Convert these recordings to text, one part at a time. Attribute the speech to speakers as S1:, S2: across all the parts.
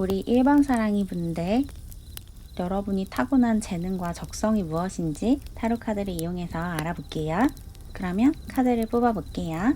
S1: 우리 1번 사랑이 분들, 여러분이 타고난 재능과 적성이 무엇인지 타로 카드를 이용해서 알아볼게요. 그러면 카드를 뽑아볼게요.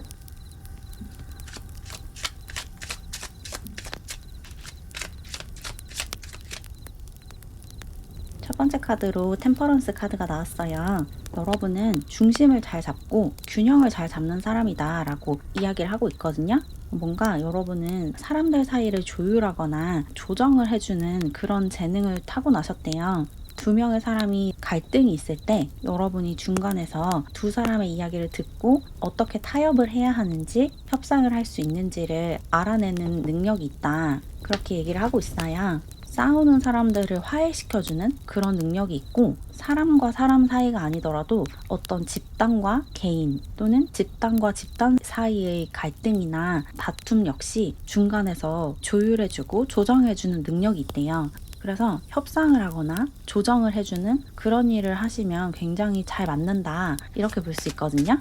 S1: 첫 번째 카드로 템퍼런스 카드가 나왔어요. 여러분은 중심을 잘 잡고 균형을 잘 잡는 사람이다 라고 이야기를 하고 있거든요. 뭔가 여러분은 사람들 사이를 조율하거나 조정을 해주는 그런 재능을 타고나셨대요. 두 명의 사람이 갈등이 있을 때 여러분이 중간에서 두 사람의 이야기를 듣고 어떻게 타협을 해야 하는지, 협상을 할 수 있는지를 알아내는 능력이 있다. 그렇게 얘기를 하고 있어요. 싸우는 사람들을 화해시켜주는 그런 능력이 있고, 사람과 사람 사이가 아니더라도 어떤 집단과 개인 또는 집단과 집단 사이의 갈등이나 다툼 역시 중간에서 조율해주고 조정해주는 능력이 있대요. 그래서 협상을 하거나 조정을 해주는 그런 일을 하시면 굉장히 잘 맞는다, 이렇게 볼 수 있거든요.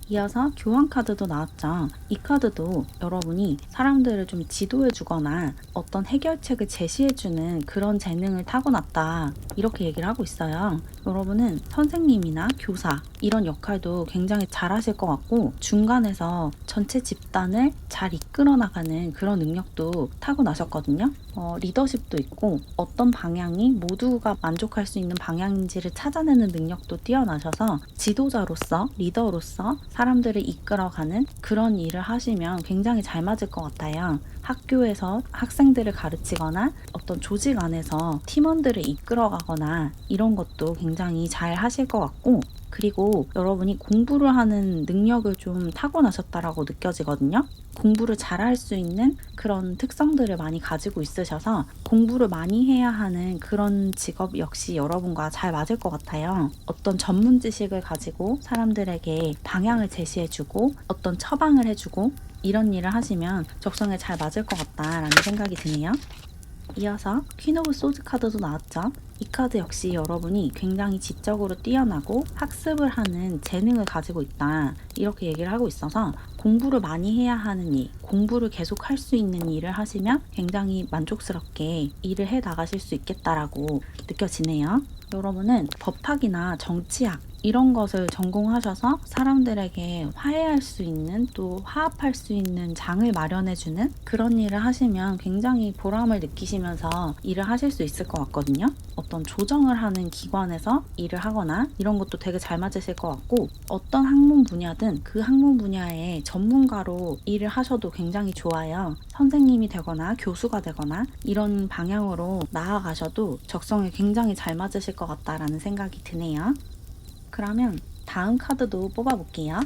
S1: 이어서 교환 카드도 나왔죠. 이 카드도 여러분이 사람들을 좀 지도해 주거나 어떤 해결책을 제시해 주는 그런 재능을 타고났다, 이렇게 얘기를 하고 있어요. 여러분은 선생님이나 교사 이런 역할도 굉장히 잘 하실 것 같고, 중간에서 전체 집단을 잘 이끌어 나가는 그런 능력도 타고나셨거든요. 리더십도 있고 어떤 방향이 모두가 만족할 수 있는 방향인지를 찾아내는 능력도 뛰어나셔서 지도자로서, 리더로서 사람들을 이끌어가는 그런 일을 하시면 굉장히 잘 맞을 것 같아요. 학교에서 학생들을 가르치거나 어떤 조직 안에서 팀원들을 이끌어가거나 이런 것도 굉장히 잘 하실 것 같고, 그리고 여러분이 공부를 하는 능력을 좀 타고나셨다라고 느껴지거든요. 공부를 잘할 수 있는 그런 특성들을 많이 가지고 있으셔서 공부를 많이 해야 하는 그런 직업 역시 여러분과 잘 맞을 것 같아요. 어떤 전문 지식을 가지고 사람들에게 방향을 제시해주고 어떤 처방을 해주고 이런 일을 하시면 적성에 잘 맞을 것 같다라는 생각이 드네요. 이어서 퀸 오브 소드 카드도 나왔죠. 이 카드 역시 여러분이 굉장히 지적으로 뛰어나고 학습을 하는 재능을 가지고 있다, 이렇게 얘기를 하고 있어서 공부를 많이 해야 하는 일, 공부를 계속 할 수 있는 일을 하시면 굉장히 만족스럽게 일을 해 나가실 수 있겠다라고 느껴지네요. 여러분은 법학이나 정치학 이런 것을 전공하셔서 사람들에게 화해할 수 있는, 또 화합할 수 있는 장을 마련해주는 그런 일을 하시면 굉장히 보람을 느끼시면서 일을 하실 수 있을 것 같거든요. 어떤 조정을 하는 기관에서 일을 하거나 이런 것도 되게 잘 맞으실 것 같고, 어떤 학문 분야든 그 학문 분야의 전문가로 일을 하셔도 굉장히 좋아요. 선생님이 되거나 교수가 되거나 이런 방향으로 나아가셔도 적성에 굉장히 잘 맞으실 것 같다라는 생각이 드네요. 그러면 다음 카드도 뽑아볼게요.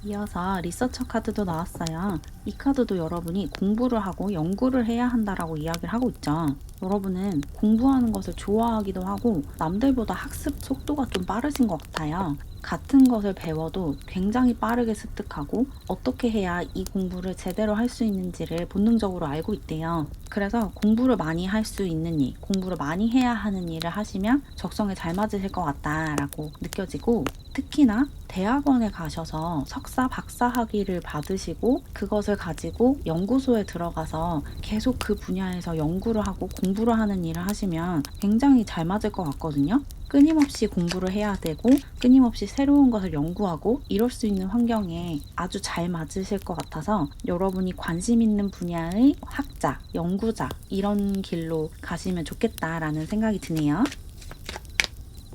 S1: 이어서 리서처 카드도 나왔어요. 이 카드도 여러분이 공부를 하고 연구를 해야 한다라고 이야기를 하고 있죠. 여러분은 공부하는 것을 좋아하기도 하고 남들보다 학습 속도가 좀 빠르신 것 같아요. 같은 것을 배워도 굉장히 빠르게 습득하고 어떻게 해야 이 공부를 제대로 할 수 있는지를 본능적으로 알고 있대요. 그래서 공부를 많이 할 수 있는 일, 공부를 많이 해야 하는 일을 하시면 적성에 잘 맞으실 것 같다라고 느껴지고, 특히나 대학원에 가셔서 석사, 박사 학위를 받으시고 그것을 가지고 연구소에 들어가서 계속 그 분야에서 연구를 하고 공부를 하는 일을 하시면 굉장히 잘 맞을 것 같거든요. 끊임없이 공부를 해야 되고 끊임없이 새로운 것을 연구하고 이럴 수 있는 환경에 아주 잘 맞으실 것 같아서 여러분이 관심 있는 분야의 학자, 연구자 이런 길로 가시면 좋겠다라는 생각이 드네요.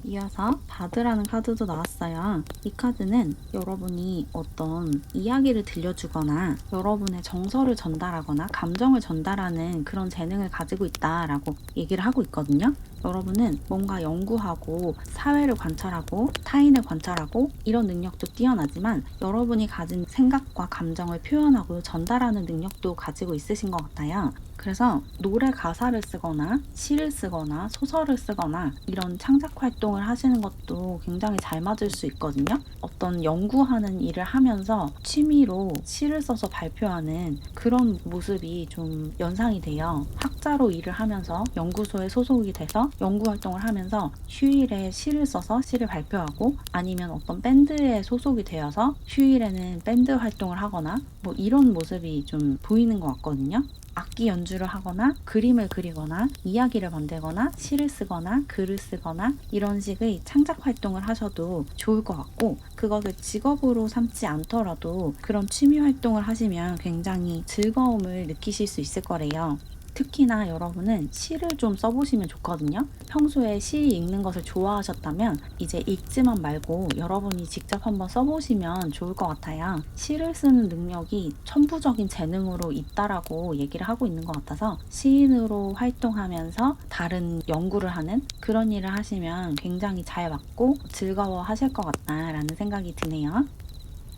S1: 이어서 바드라는 카드도 나왔어요. 이 카드는 여러분이 어떤 이야기를 들려주거나 여러분의 정서를 전달하거나 감정을 전달하는 그런 재능을 가지고 있다라고 얘기를 하고 있거든요. 여러분은 뭔가 연구하고 사회를 관찰하고 타인을 관찰하고 이런 능력도 뛰어나지만 여러분이 가진 생각과 감정을 표현하고 전달하는 능력도 가지고 있으신 것 같아요. 그래서 노래 가사를 쓰거나 시를 쓰거나 소설을 쓰거나 이런 창작 활동을 하시는 것도 굉장히 잘 맞을 수 있거든요. 어떤 연구하는 일을 하면서 취미로 시를 써서 발표하는 그런 모습이 좀 연상이 돼요. 학자로 일을 하면서 연구소에 소속이 돼서 연구 활동을 하면서 휴일에 시를 써서 시를 발표하고 아니면 어떤 밴드에 소속이 되어서 휴일에는 밴드 활동을 하거나 뭐 이런 모습이 좀 보이는 것 같거든요. 악기 연주를 하거나 그림을 그리거나 이야기를 만들거나 시를 쓰거나 글을 쓰거나 이런 식의 창작 활동을 하셔도 좋을 것 같고 그것을 직업으로 삼지 않더라도 그런 취미 활동을 하시면 굉장히 즐거움을 느끼실 수 있을 거래요. 특히나 여러분은 시를 좀 써보시면 좋거든요. 평소에 시 읽는 것을 좋아하셨다면 이제 읽지만 말고 여러분이 직접 한번 써보시면 좋을 것 같아요. 시를 쓰는 능력이 천부적인 재능으로 있다라고 얘기를 하고 있는 것 같아서 시인으로 활동하면서 다른 연구를 하는 그런 일을 하시면 굉장히 잘 맞고 즐거워 하실 것 같다라는 생각이 드네요.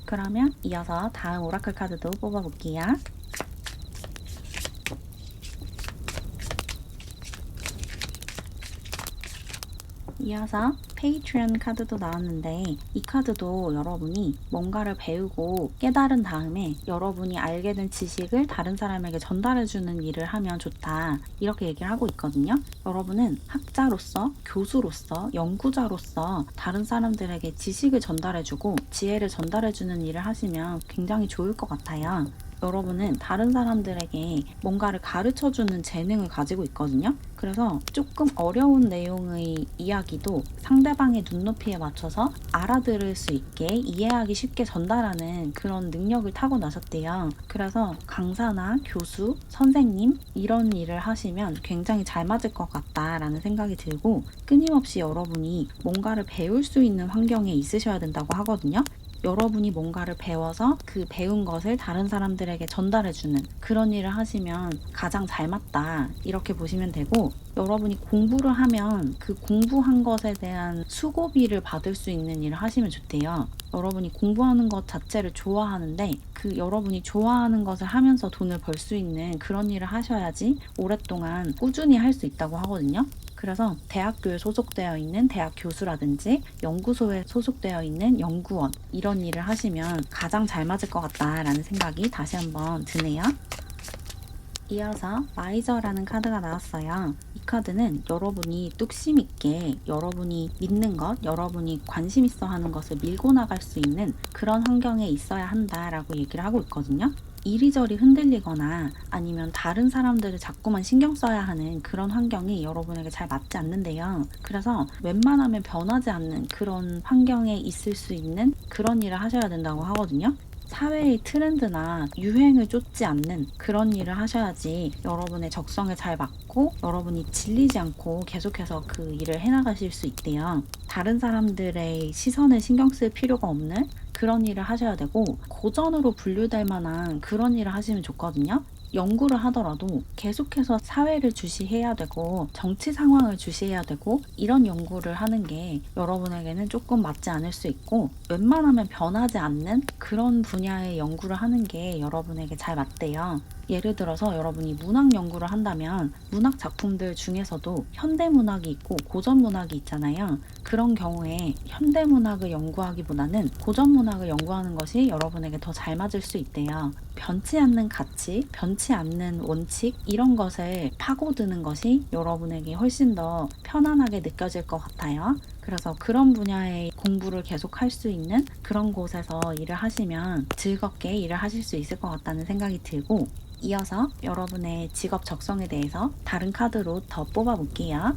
S1: 그러면 이어서 다음 오라클 카드도 뽑아볼게요. 이어서 페이트리언 카드도 나왔는데 이 카드도 여러분이 뭔가를 배우고 깨달은 다음에 여러분이 알게 된 지식을 다른 사람에게 전달해주는 일을 하면 좋다 이렇게 얘기를 하고 있거든요. 여러분은 학자로서 교수로서 연구자로서 다른 사람들에게 지식을 전달해주고 지혜를 전달해주는 일을 하시면 굉장히 좋을 것 같아요. 여러분은 다른 사람들에게 뭔가를 가르쳐주는 재능을 가지고 있거든요. 그래서 조금 어려운 내용의 이야기도 상대방의 눈높이에 맞춰서 알아들을 수 있게 이해하기 쉽게 전달하는 그런 능력을 타고나셨대요. 그래서 강사나 교수, 선생님 이런 일을 하시면 굉장히 잘 맞을 것 같다라는 생각이 들고 끊임없이 여러분이 뭔가를 배울 수 있는 환경에 있으셔야 된다고 하거든요. 여러분이 뭔가를 배워서 그 배운 것을 다른 사람들에게 전달해주는 그런 일을 하시면 가장 잘 맞다 이렇게 보시면 되고 여러분이 공부를 하면 그 공부한 것에 대한 수고비를 받을 수 있는 일을 하시면 좋대요. 여러분이 공부하는 것 자체를 좋아하는데 그 여러분이 좋아하는 것을 하면서 돈을 벌 수 있는 그런 일을 하셔야지 오랫동안 꾸준히 할 수 있다고 하거든요. 그래서 대학교에 소속되어 있는 대학 교수라든지 연구소에 소속되어 있는 연구원 이런 일을 하시면 가장 잘 맞을 것 같다라는 생각이 다시 한번 드네요. 이어서 마이저라는 카드가 나왔어요. 이 카드는 여러분이 뚝심 있게 여러분이 믿는 것, 여러분이 관심 있어 하는 것을 밀고 나갈 수 있는 그런 환경에 있어야 한다라고 얘기를 하고 있거든요. 이리저리 흔들리거나 아니면 다른 사람들을 자꾸만 신경 써야 하는 그런 환경이 여러분에게 잘 맞지 않는데요. 그래서 웬만하면 변하지 않는 그런 환경에 있을 수 있는 그런 일을 하셔야 된다고 하거든요. 사회의 트렌드나 유행을 쫓지 않는 그런 일을 하셔야지 여러분의 적성에 잘 맞고 여러분이 질리지 않고 계속해서 그 일을 해나가실 수 있대요. 다른 사람들의 시선을 신경 쓸 필요가 없는 그런 일을 하셔야 되고 고전으로 분류될 만한 그런 일을 하시면 좋거든요. 연구를 하더라도 계속해서 사회를 주시해야 되고 정치 상황을 주시해야 되고 이런 연구를 하는 게 여러분에게는 조금 맞지 않을 수 있고 웬만하면 변하지 않는 그런 분야의 연구를 하는 게 여러분에게 잘 맞대요. 예를 들어서 여러분이 문학 연구를 한다면 문학 작품들 중에서도 현대문학이 있고 고전문학이 있잖아요. 그런 경우에 현대문학을 연구하기보다는 고전문학을 연구하는 것이 여러분에게 더 잘 맞을 수 있대요. 변치 않는 가치, 변치 않는 원칙 이런 것을 파고드는 것이 여러분에게 훨씬 더 편안하게 느껴질 것 같아요. 그래서 그런 분야의 공부를 계속 할 수 있는 그런 곳에서 일을 하시면 즐겁게 일을 하실 수 있을 것 같다는 생각이 들고 이어서 여러분의 직업 적성에 대해서 다른 카드로 더 뽑아볼게요.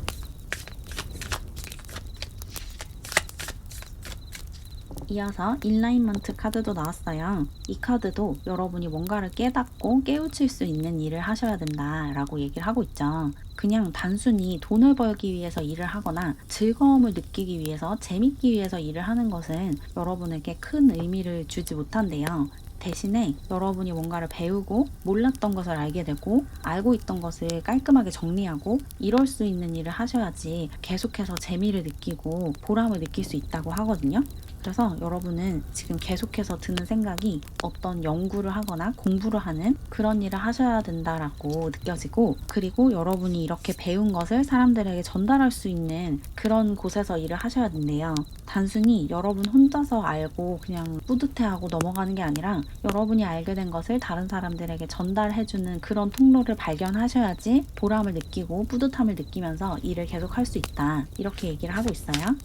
S1: 이어서 인라인먼트 카드도 나왔어요. 이 카드도 여러분이 뭔가를 깨닫고 깨우칠 수 있는 일을 하셔야 된다라고 얘기를 하고 있죠. 그냥 단순히 돈을 벌기 위해서 일을 하거나 즐거움을 느끼기 위해서 재밌기 위해서 일을 하는 것은 여러분에게 큰 의미를 주지 못한대요. 대신에 여러분이 뭔가를 배우고 몰랐던 것을 알게 되고 알고 있던 것을 깔끔하게 정리하고 이럴 수 있는 일을 하셔야지 계속해서 재미를 느끼고 보람을 느낄 수 있다고 하거든요. 그래서 여러분은 지금 계속해서 드는 생각이 어떤 연구를 하거나 공부를 하는 그런 일을 하셔야 된다라고 느껴지고, 그리고 여러분이 이렇게 배운 것을 사람들에게 전달할 수 있는 그런 곳에서 일을 하셔야 된대요. 단순히 여러분 혼자서 알고 그냥 뿌듯해하고 넘어가는 게 아니라 여러분이 알게 된 것을 다른 사람들에게 전달해주는 그런 통로를 발견하셔야지 보람을 느끼고 뿌듯함을 느끼면서 일을 계속 할 수 있다. 이렇게 얘기를 하고 있어요.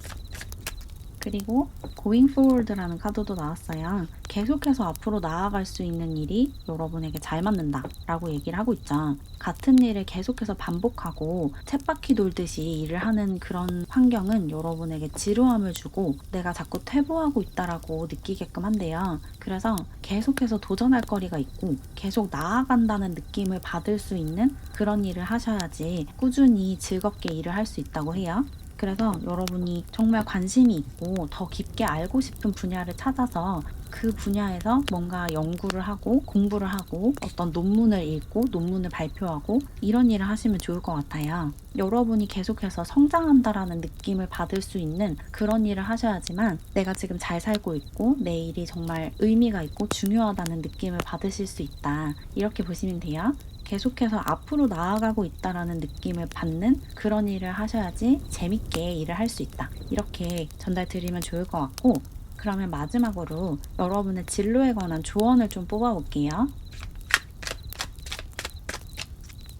S1: 그리고 Going Forward라는 카드도 나왔어요. 계속해서 앞으로 나아갈 수 있는 일이 여러분에게 잘 맞는다 라고 얘기를 하고 있죠. 같은 일을 계속해서 반복하고 쳇바퀴 돌듯이 일을 하는 그런 환경은 여러분에게 지루함을 주고 내가 자꾸 퇴보하고 있다라고 느끼게끔 한대요. 그래서 계속해서 도전할 거리가 있고 계속 나아간다는 느낌을 받을 수 있는 그런 일을 하셔야지 꾸준히 즐겁게 일을 할 수 있다고 해요. 그래서 여러분이 정말 관심이 있고 더 깊게 알고 싶은 분야를 찾아서 그 분야에서 뭔가 연구를 하고 공부를 하고 어떤 논문을 읽고 논문을 발표하고 이런 일을 하시면 좋을 것 같아요. 여러분이 계속해서 성장한다라는 느낌을 받을 수 있는 그런 일을 하셔야지만 내가 지금 잘 살고 있고 내 일이 정말 의미가 있고 중요하다는 느낌을 받으실 수 있다. 이렇게 보시면 돼요. 계속해서 앞으로 나아가고 있다라는 느낌을 받는 그런 일을 하셔야지 재밌게 일을 할 수 있다. 이렇게 전달 드리면 좋을 것 같고, 그러면 마지막으로 여러분의 진로에 관한 조언을 좀 뽑아볼게요.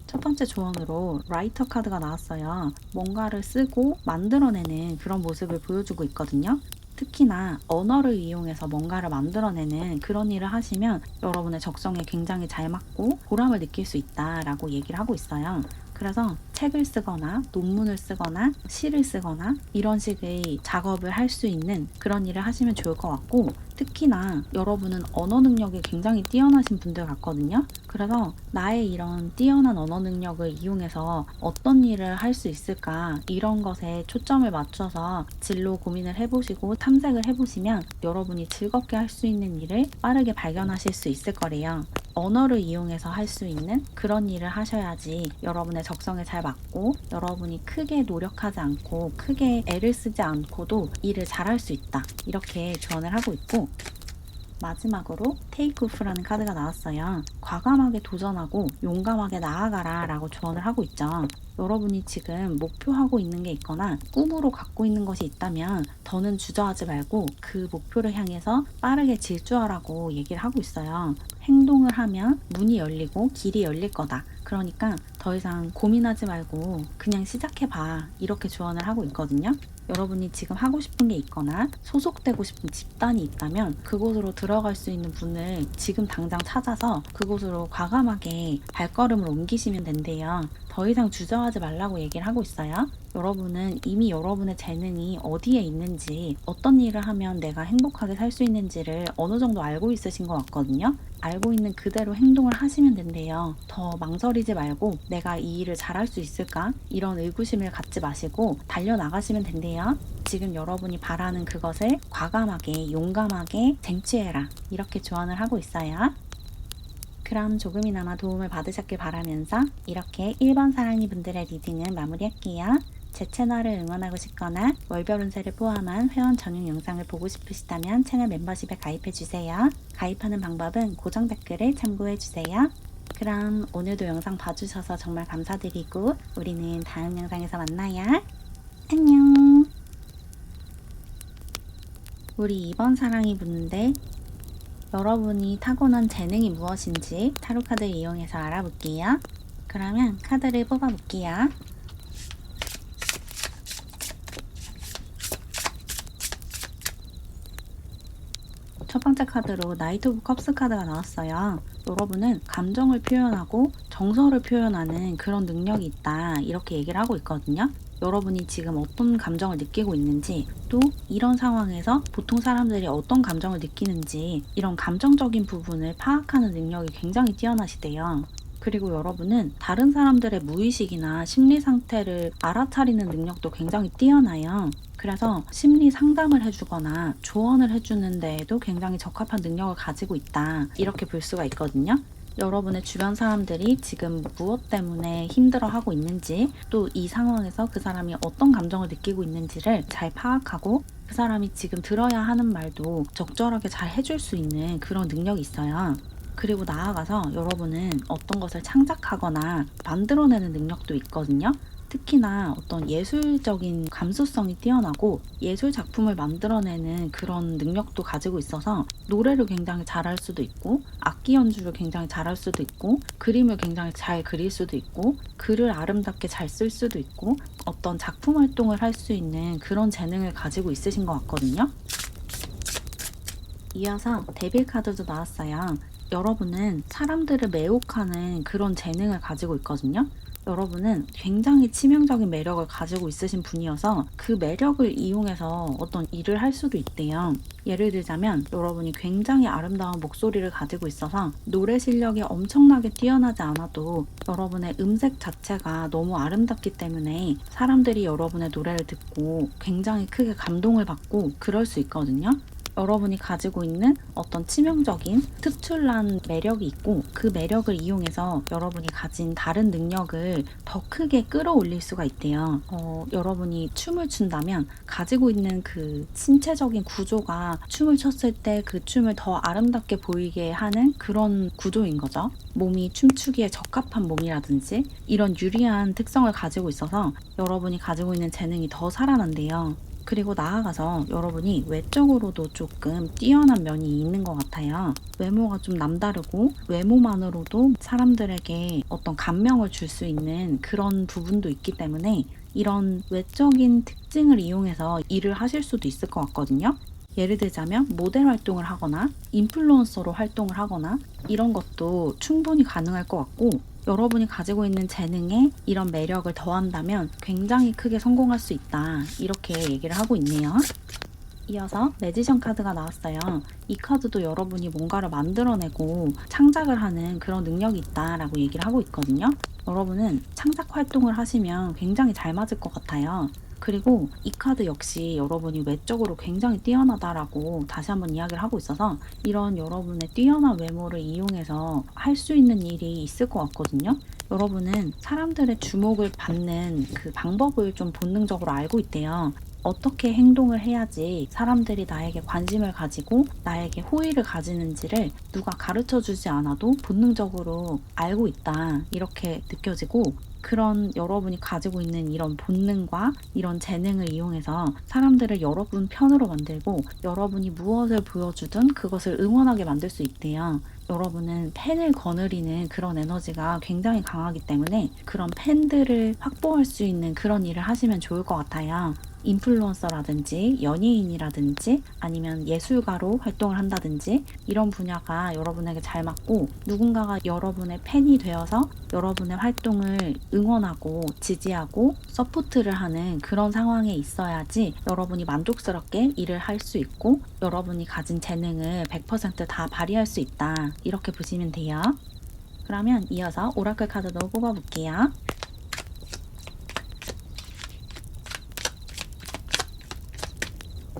S1: 첫 번째 조언으로 라이터 카드가 나왔어요. 뭔가를 쓰고 만들어내는 그런 모습을 보여주고 있거든요. 특히나 언어를 이용해서 뭔가를 만들어내는 그런 일을 하시면 여러분의 적성에 굉장히 잘 맞고 보람을 느낄 수 있다라고 얘기를 하고 있어요. 그래서 책을 쓰거나 논문을 쓰거나 시를 쓰거나 이런 식의 작업을 할 수 있는 그런 일을 하시면 좋을 것 같고, 특히나 여러분은 언어 능력이 굉장히 뛰어나신 분들 같거든요. 그래서 나의 이런 뛰어난 언어 능력을 이용해서 어떤 일을 할 수 있을까, 이런 것에 초점을 맞춰서 진로 고민을 해보시고 탐색을 해보시면 여러분이 즐겁게 할 수 있는 일을 빠르게 발견하실 수 있을 거래요. 언어를 이용해서 할 수 있는 그런 일을 하셔야지 여러분의 적성에 잘 맞고 여러분이 크게 노력하지 않고 크게 애를 쓰지 않고도 일을 잘할 수 있다. 이렇게 조언을 하고 있고, 마지막으로 테이크 오프라는 카드가 나왔어요. 과감하게 도전하고 용감하게 나아가라 라고 조언을 하고 있죠. 여러분이 지금 목표하고 있는 게 있거나 꿈으로 갖고 있는 것이 있다면 더는 주저하지 말고 그 목표를 향해서 빠르게 질주하라고 얘기를 하고 있어요. 행동을 하면 문이 열리고 길이 열릴 거다. 그러니까 더 이상 고민하지 말고 그냥 시작해봐. 이렇게 조언을 하고 있거든요. 여러분이 지금 하고 싶은 게 있거나 소속되고 싶은 집단이 있다면 그곳으로 들어갈 수 있는 분을 지금 당장 찾아서 그곳으로 과감하게 발걸음을 옮기시면 된대요. 더 이상 주저하지 말라고 얘기를 하고 있어요. 여러분은 이미 여러분의 재능이 어디에 있는지, 어떤 일을 하면 내가 행복하게 살 수 있는지를 어느 정도 알고 있으신 것 같거든요. 알고 있는 그대로 행동을 하시면 된대요. 더 망설이지 말고 내가 이 일을 잘할 수 있을까? 이런 의구심을 갖지 마시고 달려나가시면 된대요. 지금 여러분이 바라는 그것을 과감하게, 용감하게 쟁취해라. 이렇게 조언을 하고 있어요. 그럼 조금이나마 도움을 받으셨길 바라면서 이렇게 1번 사랑니 분들의 리딩은 마무리할게요. 제 채널을 응원하고 싶거나 월별 운세를 포함한 회원 전용 영상을 보고 싶으시다면 채널 멤버십에 가입해주세요. 가입하는 방법은 고정 댓글을 참고해주세요. 그럼 오늘도 영상 봐주셔서 정말 감사드리고 우리는 다음 영상에서 만나요. 안녕. 우리 2번 사랑이 분들, 여러분이 타고난 재능이 무엇인지 타로카드 이용해서 알아볼게요. 그러면 카드를 뽑아볼게요. 첫 번째 카드로 나이트 오브 컵스 카드가 나왔어요. 여러분은 감정을 표현하고 정서를 표현하는 그런 능력이 있다. 이렇게 얘기를 하고 있거든요. 여러분이 지금 어떤 감정을 느끼고 있는지, 또 이런 상황에서 보통 사람들이 어떤 감정을 느끼는지 이런 감정적인 부분을 파악하는 능력이 굉장히 뛰어나시대요. 그리고 여러분은 다른 사람들의 무의식이나 심리 상태를 알아차리는 능력도 굉장히 뛰어나요. 그래서 심리 상담을 해주거나 조언을 해주는 데에도 굉장히 적합한 능력을 가지고 있다. 이렇게 볼 수가 있거든요. 여러분의 주변 사람들이 지금 무엇 때문에 힘들어하고 있는지, 또 이 상황에서 그 사람이 어떤 감정을 느끼고 있는지를 잘 파악하고 그 사람이 지금 들어야 하는 말도 적절하게 잘 해줄 수 있는 그런 능력이 있어요. 그리고 나아가서 여러분은 어떤 것을 창작하거나 만들어내는 능력도 있거든요. 특히나 어떤 예술적인 감수성이 뛰어나고 예술 작품을 만들어내는 그런 능력도 가지고 있어서 노래를 굉장히 잘할 수도 있고, 악기 연주를 굉장히 잘할 수도 있고, 그림을 굉장히 잘 그릴 수도 있고, 글을 아름답게 잘 쓸 수도 있고, 어떤 작품 활동을 할 수 있는 그런 재능을 가지고 있으신 것 같거든요. 이어서 데빌 카드도 나왔어요. 여러분은 사람들을 매혹하는 그런 재능을 가지고 있거든요. 여러분은 굉장히 치명적인 매력을 가지고 있으신 분이어서 그 매력을 이용해서 어떤 일을 할 수도 있대요. 예를 들자면 여러분이 굉장히 아름다운 목소리를 가지고 있어서 노래 실력이 엄청나게 뛰어나지 않아도 여러분의 음색 자체가 너무 아름답기 때문에 사람들이 여러분의 노래를 듣고 굉장히 크게 감동을 받고 그럴 수 있거든요. 여러분이 가지고 있는 어떤 치명적인 특출난 매력이 있고, 그 매력을 이용해서 여러분이 가진 다른 능력을 더 크게 끌어올릴 수가 있대요. 여러분이 춤을 춘다면 가지고 있는 그 신체적인 구조가 춤을 췄을 때 그 춤을 더 아름답게 보이게 하는 그런 구조인 거죠. 몸이 춤추기에 적합한 몸이라든지 이런 유리한 특성을 가지고 있어서 여러분이 가지고 있는 재능이 더 살아난대요. 그리고 나아가서 여러분이 외적으로도 조금 뛰어난 면이 있는 것 같아요. 외모가 좀 남다르고 외모만으로도 사람들에게 어떤 감명을 줄 수 있는 그런 부분도 있기 때문에 이런 외적인 특징을 이용해서 일을 하실 수도 있을 것 같거든요. 예를 들자면 모델 활동을 하거나 인플루언서로 활동을 하거나 이런 것도 충분히 가능할 것 같고, 여러분이 가지고 있는 재능에 이런 매력을 더한다면 굉장히 크게 성공할 수 있다. 이렇게 얘기를 하고 있네요. 이어서 매지션 카드가 나왔어요. 이 카드도 여러분이 뭔가를 만들어내고 창작을 하는 그런 능력이 있다라고 얘기를 하고 있거든요. 여러분은 창작 활동을 하시면 굉장히 잘 맞을 것 같아요. 그리고 이 카드 역시 여러분이 외적으로 굉장히 뛰어나다라고 다시 한번 이야기를 하고 있어서 이런 여러분의 뛰어난 외모를 이용해서 할 수 있는 일이 있을 것 같거든요. 여러분은 사람들의 주목을 받는 그 방법을 좀 본능적으로 알고 있대요. 어떻게 행동을 해야지 사람들이 나에게 관심을 가지고 나에게 호의를 가지는지를 누가 가르쳐 주지 않아도 본능적으로 알고 있다. 이렇게 느껴지고, 그런 여러분이 가지고 있는 이런 본능과 이런 재능을 이용해서 사람들을 여러분 편으로 만들고 여러분이 무엇을 보여주든 그것을 응원하게 만들 수 있대요. 여러분은 팬을 거느리는 그런 에너지가 굉장히 강하기 때문에 그런 팬들을 확보할 수 있는 그런 일을 하시면 좋을 것 같아요. 인플루언서라든지 연예인이라든지 아니면 예술가로 활동을 한다든지 이런 분야가 여러분에게 잘 맞고, 누군가가 여러분의 팬이 되어서 여러분의 활동을 응원하고 지지하고 서포트를 하는 그런 상황에 있어야지 여러분이 만족스럽게 일을 할 수 있고 여러분이 가진 재능을 100%다 발휘할 수 있다. 이렇게 보시면 돼요. 그러면 이어서 오라클 카드도 뽑아볼게요.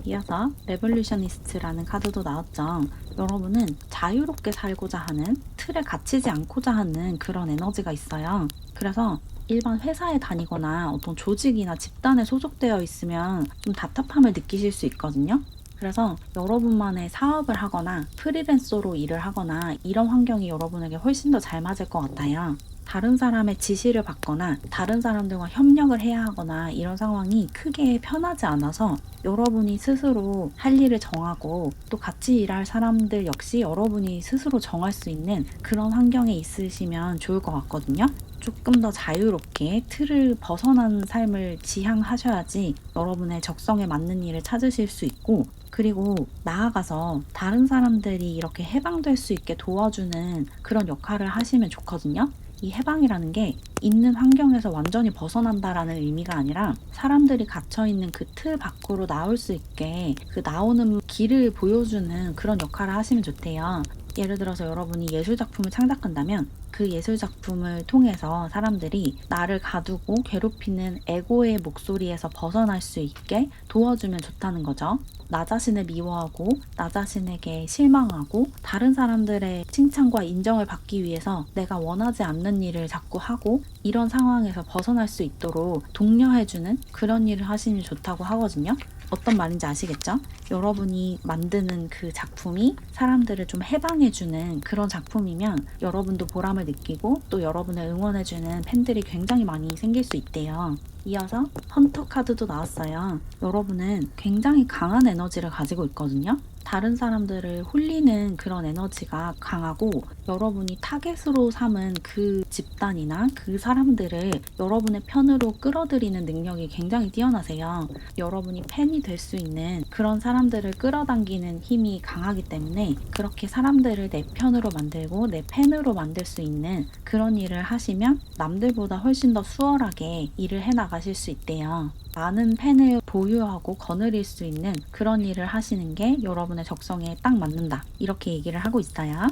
S1: 이어서 레볼루셔니스트라는 카드도 나왔죠. 여러분은 자유롭게 살고자 하는, 틀에 갇히지 않고자 하는 그런 에너지가 있어요. 그래서 일반 회사에 다니거나 어떤 조직이나 집단에 소속되어 있으면 좀 답답함을 느끼실 수 있거든요. 그래서 여러분만의 사업을 하거나 프리랜서로 일을 하거나 이런 환경이 여러분에게 훨씬 더 잘 맞을 것 같아요. 다른 사람의 지시를 받거나 다른 사람들과 협력을 해야 하거나 이런 상황이 크게 편하지 않아서 여러분이 스스로 할 일을 정하고 또 같이 일할 사람들 역시 여러분이 스스로 정할 수 있는 그런 환경에 있으시면 좋을 것 같거든요. 조금 더 자유롭게 틀을 벗어난 삶을 지향하셔야지 여러분의 적성에 맞는 일을 찾으실 수 있고, 그리고 나아가서 다른 사람들이 이렇게 해방될 수 있게 도와주는 그런 역할을 하시면 좋거든요. 이 해방이라는 게 있는 환경에서 완전히 벗어난다라는 의미가 아니라 사람들이 갇혀있는 그 틀 밖으로 나올 수 있게 그 나오는 길을 보여주는 그런 역할을 하시면 좋대요. 예를 들어서 여러분이 예술작품을 창작한다면 그 예술작품을 통해서 사람들이 나를 가두고 괴롭히는 에고의 목소리에서 벗어날 수 있게 도와주면 좋다는 거죠. 나 자신을 미워하고 나 자신에게 실망하고 다른 사람들의 칭찬과 인정을 받기 위해서 내가 원하지 않는 일을 자꾸 하고 이런 상황에서 벗어날 수 있도록 독려해주는 그런 일을 하시면 좋다고 하거든요. 어떤 말인지 아시겠죠? 여러분이 만드는 그 작품이 사람들을 좀 해방해주는 그런 작품이면 여러분도 보람을 느끼고 또 여러분을 응원해주는 팬들이 굉장히 많이 생길 수 있대요. 이어서 헌터 카드도 나왔어요. 여러분은 굉장히 강한 에너지를 가지고 있거든요. 다른 사람들을 홀리는 그런 에너지가 강하고 여러분이 타겟으로 삼은 그 집단이나 그 사람들을 여러분의 편으로 끌어들이는 능력이 굉장히 뛰어나세요. 여러분이 팬이 될 수 있는 그런 사람들을 끌어당기는 힘이 강하기 때문에 그렇게 사람들을 내 편으로 만들고 내 팬으로 만들 수 있는 그런 일을 하시면 남들보다 훨씬 더 수월하게 일을 해나가실 수 있대요. 많은 팬을 보유하고 거느릴 수 있는 그런 일을 하시는 게 여러분의 적성에 딱 맞는다. 이렇게 얘기를 하고 있어요.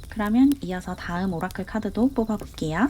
S1: 그러면 이어서 다음 오라클 카드도 뽑아볼게요.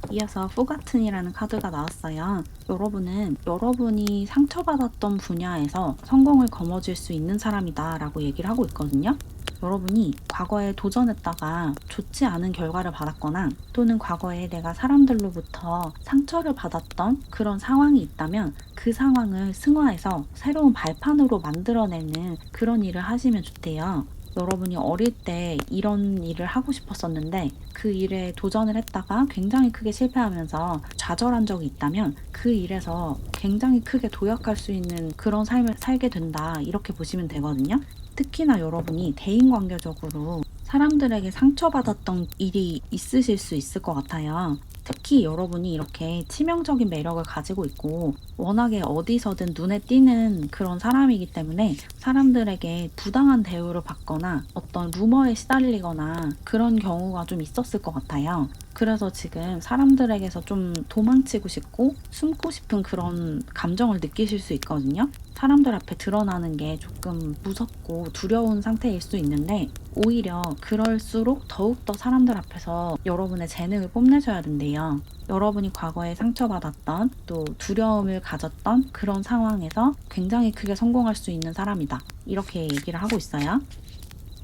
S1: 이어서 포가튼이라는 카드가 나왔어요. 여러분은 여러분이 상처받았던 분야에서 성공을 거머쥘 수 있는 사람이다 라고 얘기를 하고 있거든요. 여러분이 과거에 도전했다가 좋지 않은 결과를 받았거나 또는 과거에 내가 사람들로부터 상처를 받았던 그런 상황이 있다면 그 상황을 승화해서 새로운 발판으로 만들어내는 그런 일을 하시면 좋대요. 여러분이 어릴 때 이런 일을 하고 싶었었는데 그 일에 도전을 했다가 굉장히 크게 실패하면서 좌절한 적이 있다면 그 일에서 굉장히 크게 도약할 수 있는 그런 삶을 살게 된다. 이렇게 보시면 되거든요. 특히나 여러분이 대인관계적으로 사람들에게 상처받았던 일이 있으실 수 있을 것 같아요. 특히 여러분이 이렇게 치명적인 매력을 가지고 있고 워낙에 어디서든 눈에 띄는 그런 사람이기 때문에 사람들에게 부당한 대우를 받거나 어떤 루머에 시달리거나 그런 경우가 좀 있었을 것 같아요. 그래서 지금 사람들에게서 좀 도망치고 싶고 숨고 싶은 그런 감정을 느끼실 수 있거든요. 사람들 앞에 드러나는 게 조금 무섭고 두려운 상태일 수 있는데 오히려 그럴수록 더욱더 사람들 앞에서 여러분의 재능을 뽐내셔야 된대요. 여러분이 과거에 상처받았던 또 두려움을 가졌던 그런 상황에서 굉장히 크게 성공할 수 있는 사람이다. 이렇게 얘기를 하고 있어요.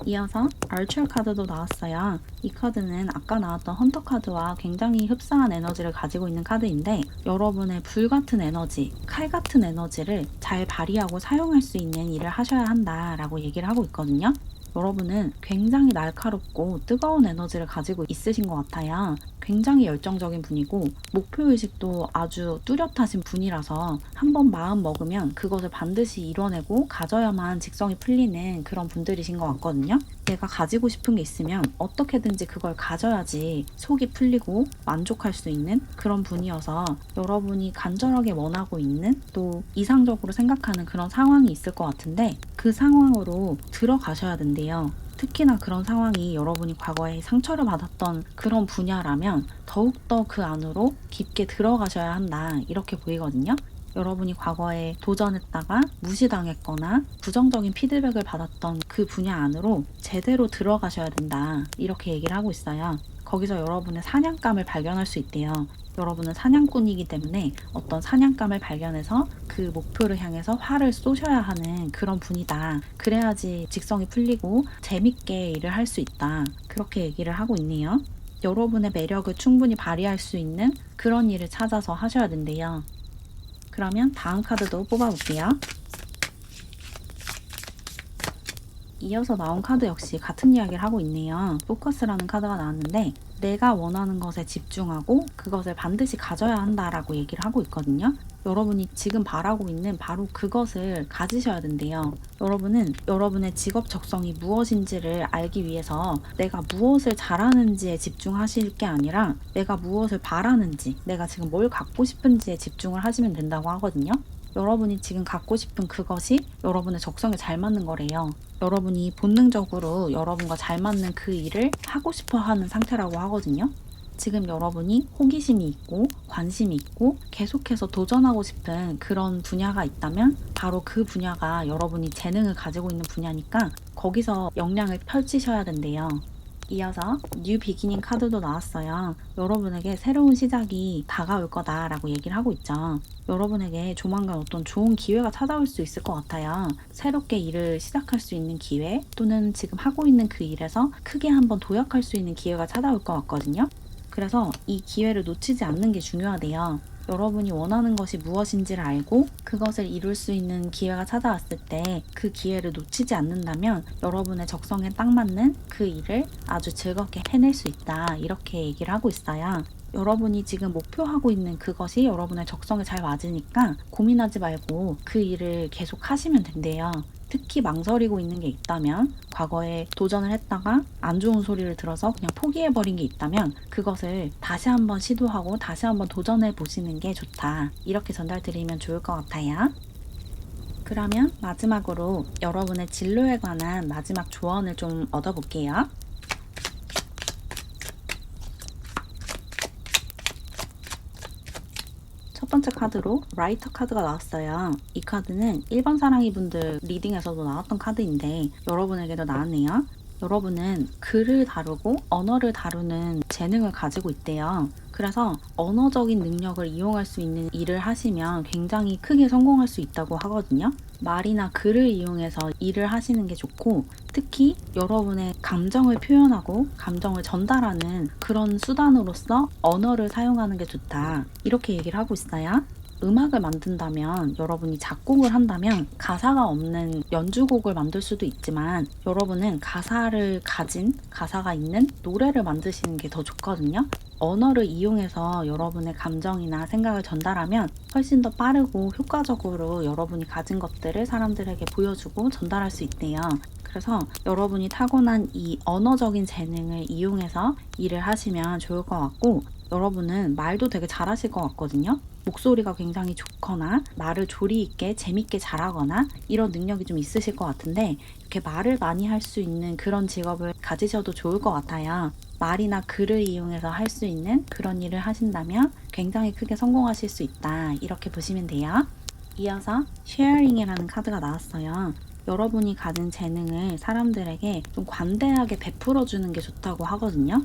S1: 이어서 알처 카드도 나왔어요. 이 카드는 아까 나왔던 헌터 카드와 굉장히 흡사한 에너지를 가지고 있는 카드인데 여러분의 불같은 에너지, 칼 같은 에너지를 잘 발휘하고 사용할 수 있는 일을 하셔야 한다라고 얘기를 하고 있거든요. 여러분은 굉장히 날카롭고 뜨거운 에너지를 가지고 있으신 것 같아요. 굉장히 열정적인 분이고 목표의식도 아주 뚜렷하신 분이라서 한번 마음 먹으면 그것을 반드시 이뤄내고 가져야만 직성이 풀리는 그런 분들이신 것 같거든요. 내가 가지고 싶은 게 있으면 어떻게든지 그걸 가져야지 속이 풀리고 만족할 수 있는 그런 분이어서 여러분이 간절하게 원하고 있는 또 이상적으로 생각하는 그런 상황이 있을 것 같은데 그 상황으로 들어가셔야 된대요. 특히나 그런 상황이 여러분이 과거에 상처를 받았던 그런 분야라면 더욱더 그 안으로 깊게 들어가셔야 한다. 이렇게 보이거든요. 여러분이 과거에 도전했다가 무시당했거나 부정적인 피드백을 받았던 그 분야 안으로 제대로 들어가셔야 된다. 이렇게 얘기를 하고 있어요. 거기서 여러분의 사냥감을 발견할 수 있대요. 여러분은 사냥꾼이기 때문에 어떤 사냥감을 발견해서 그 목표를 향해서 활을 쏘셔야 하는 그런 분이다. 그래야지 직성이 풀리고 재밌게 일을 할 수 있다. 그렇게 얘기를 하고 있네요. 여러분의 매력을 충분히 발휘할 수 있는 그런 일을 찾아서 하셔야 된대요. 그러면 다음 카드도 뽑아볼게요. 이어서 나온 카드 역시 같은 이야기를 하고 있네요. 포커스라는 카드가 나왔는데 내가 원하는 것에 집중하고 그것을 반드시 가져야 한다라고 얘기를 하고 있거든요. 여러분이 지금 바라고 있는 바로 그것을 가지셔야 된대요. 여러분은 여러분의 직업 적성이 무엇인지를 알기 위해서 내가 무엇을 잘하는지에 집중하실 게 아니라 내가 무엇을 바라는지, 내가 지금 뭘 갖고 싶은지에 집중을 하시면 된다고 하거든요. 여러분이 지금 갖고 싶은 그것이 여러분의 적성에 잘 맞는 거래요. 여러분이 본능적으로 여러분과 잘 맞는 그 일을 하고 싶어 하는 상태라고 하거든요. 지금 여러분이 호기심이 있고 관심이 있고 계속해서 도전하고 싶은 그런 분야가 있다면 바로 그 분야가 여러분이 재능을 가지고 있는 분야니까 거기서 역량을 펼치셔야 된대요. 이어서 뉴 비기닝 카드도 나왔어요. 여러분에게 새로운 시작이 다가올 거다라고 얘기를 하고 있죠. 여러분에게 조만간 어떤 좋은 기회가 찾아올 수 있을 것 같아요. 새롭게 일을 시작할 수 있는 기회 또는 지금 하고 있는 그 일에서 크게 한번 도약할 수 있는 기회가 찾아올 것 같거든요. 그래서 이 기회를 놓치지 않는 게 중요하대요. 여러분이 원하는 것이 무엇인지를 알고 그것을 이룰 수 있는 기회가 찾아왔을 때 그 기회를 놓치지 않는다면 여러분의 적성에 딱 맞는 그 일을 아주 즐겁게 해낼 수 있다. 이렇게 얘기를 하고 있어요. 여러분이 지금 목표하고 있는 그것이 여러분의 적성에 잘 맞으니까 고민하지 말고 그 일을 계속 하시면 된대요. 특히 망설이고 있는 게 있다면 과거에 도전을 했다가 안 좋은 소리를 들어서 그냥 포기해버린 게 있다면 그것을 다시 한번 시도하고 다시 한번 도전해 보시는 게 좋다. 이렇게 전달드리면 좋을 것 같아요. 그러면 마지막으로 여러분의 진로에 관한 마지막 조언을 좀 얻어볼게요. 첫 번째 카드로 라이터 카드가 나왔어요. 이 카드는 1번 사랑이 분들 리딩에서도 나왔던 카드인데 여러분에게도 나왔네요. 여러분은 글을 다루고 언어를 다루는 재능을 가지고 있대요. 그래서 언어적인 능력을 이용할 수 있는 일을 하시면 굉장히 크게 성공할 수 있다고 하거든요. 말이나 글을 이용해서 일을 하시는 게 좋고 특히 여러분의 감정을 표현하고 감정을 전달하는 그런 수단으로서 언어를 사용하는 게 좋다. 이렇게 얘기를 하고 있어요. 음악을 만든다면 여러분이 작곡을 한다면 가사가 없는 연주곡을 만들 수도 있지만 여러분은 가사를 가진 가사가 있는 노래를 만드시는 게 더 좋거든요. 언어를 이용해서 여러분의 감정이나 생각을 전달하면 훨씬 더 빠르고 효과적으로 여러분이 가진 것들을 사람들에게 보여주고 전달할 수 있대요. 그래서 여러분이 타고난 이 언어적인 재능을 이용해서 일을 하시면 좋을 것 같고 여러분은 말도 되게 잘하실 것 같거든요. 목소리가 굉장히 좋거나 말을 조리 있게 재밌게 잘하거나 이런 능력이 좀 있으실 것 같은데 이렇게 말을 많이 할 수 있는 그런 직업을 가지셔도 좋을 것 같아요. 말이나 글을 이용해서 할 수 있는 그런 일을 하신다면 굉장히 크게 성공하실 수 있다. 이렇게 보시면 돼요. 이어서 쉐어링이라는 카드가 나왔어요. 여러분이 가진 재능을 사람들에게 좀 관대하게 베풀어 주는 게 좋다고 하거든요.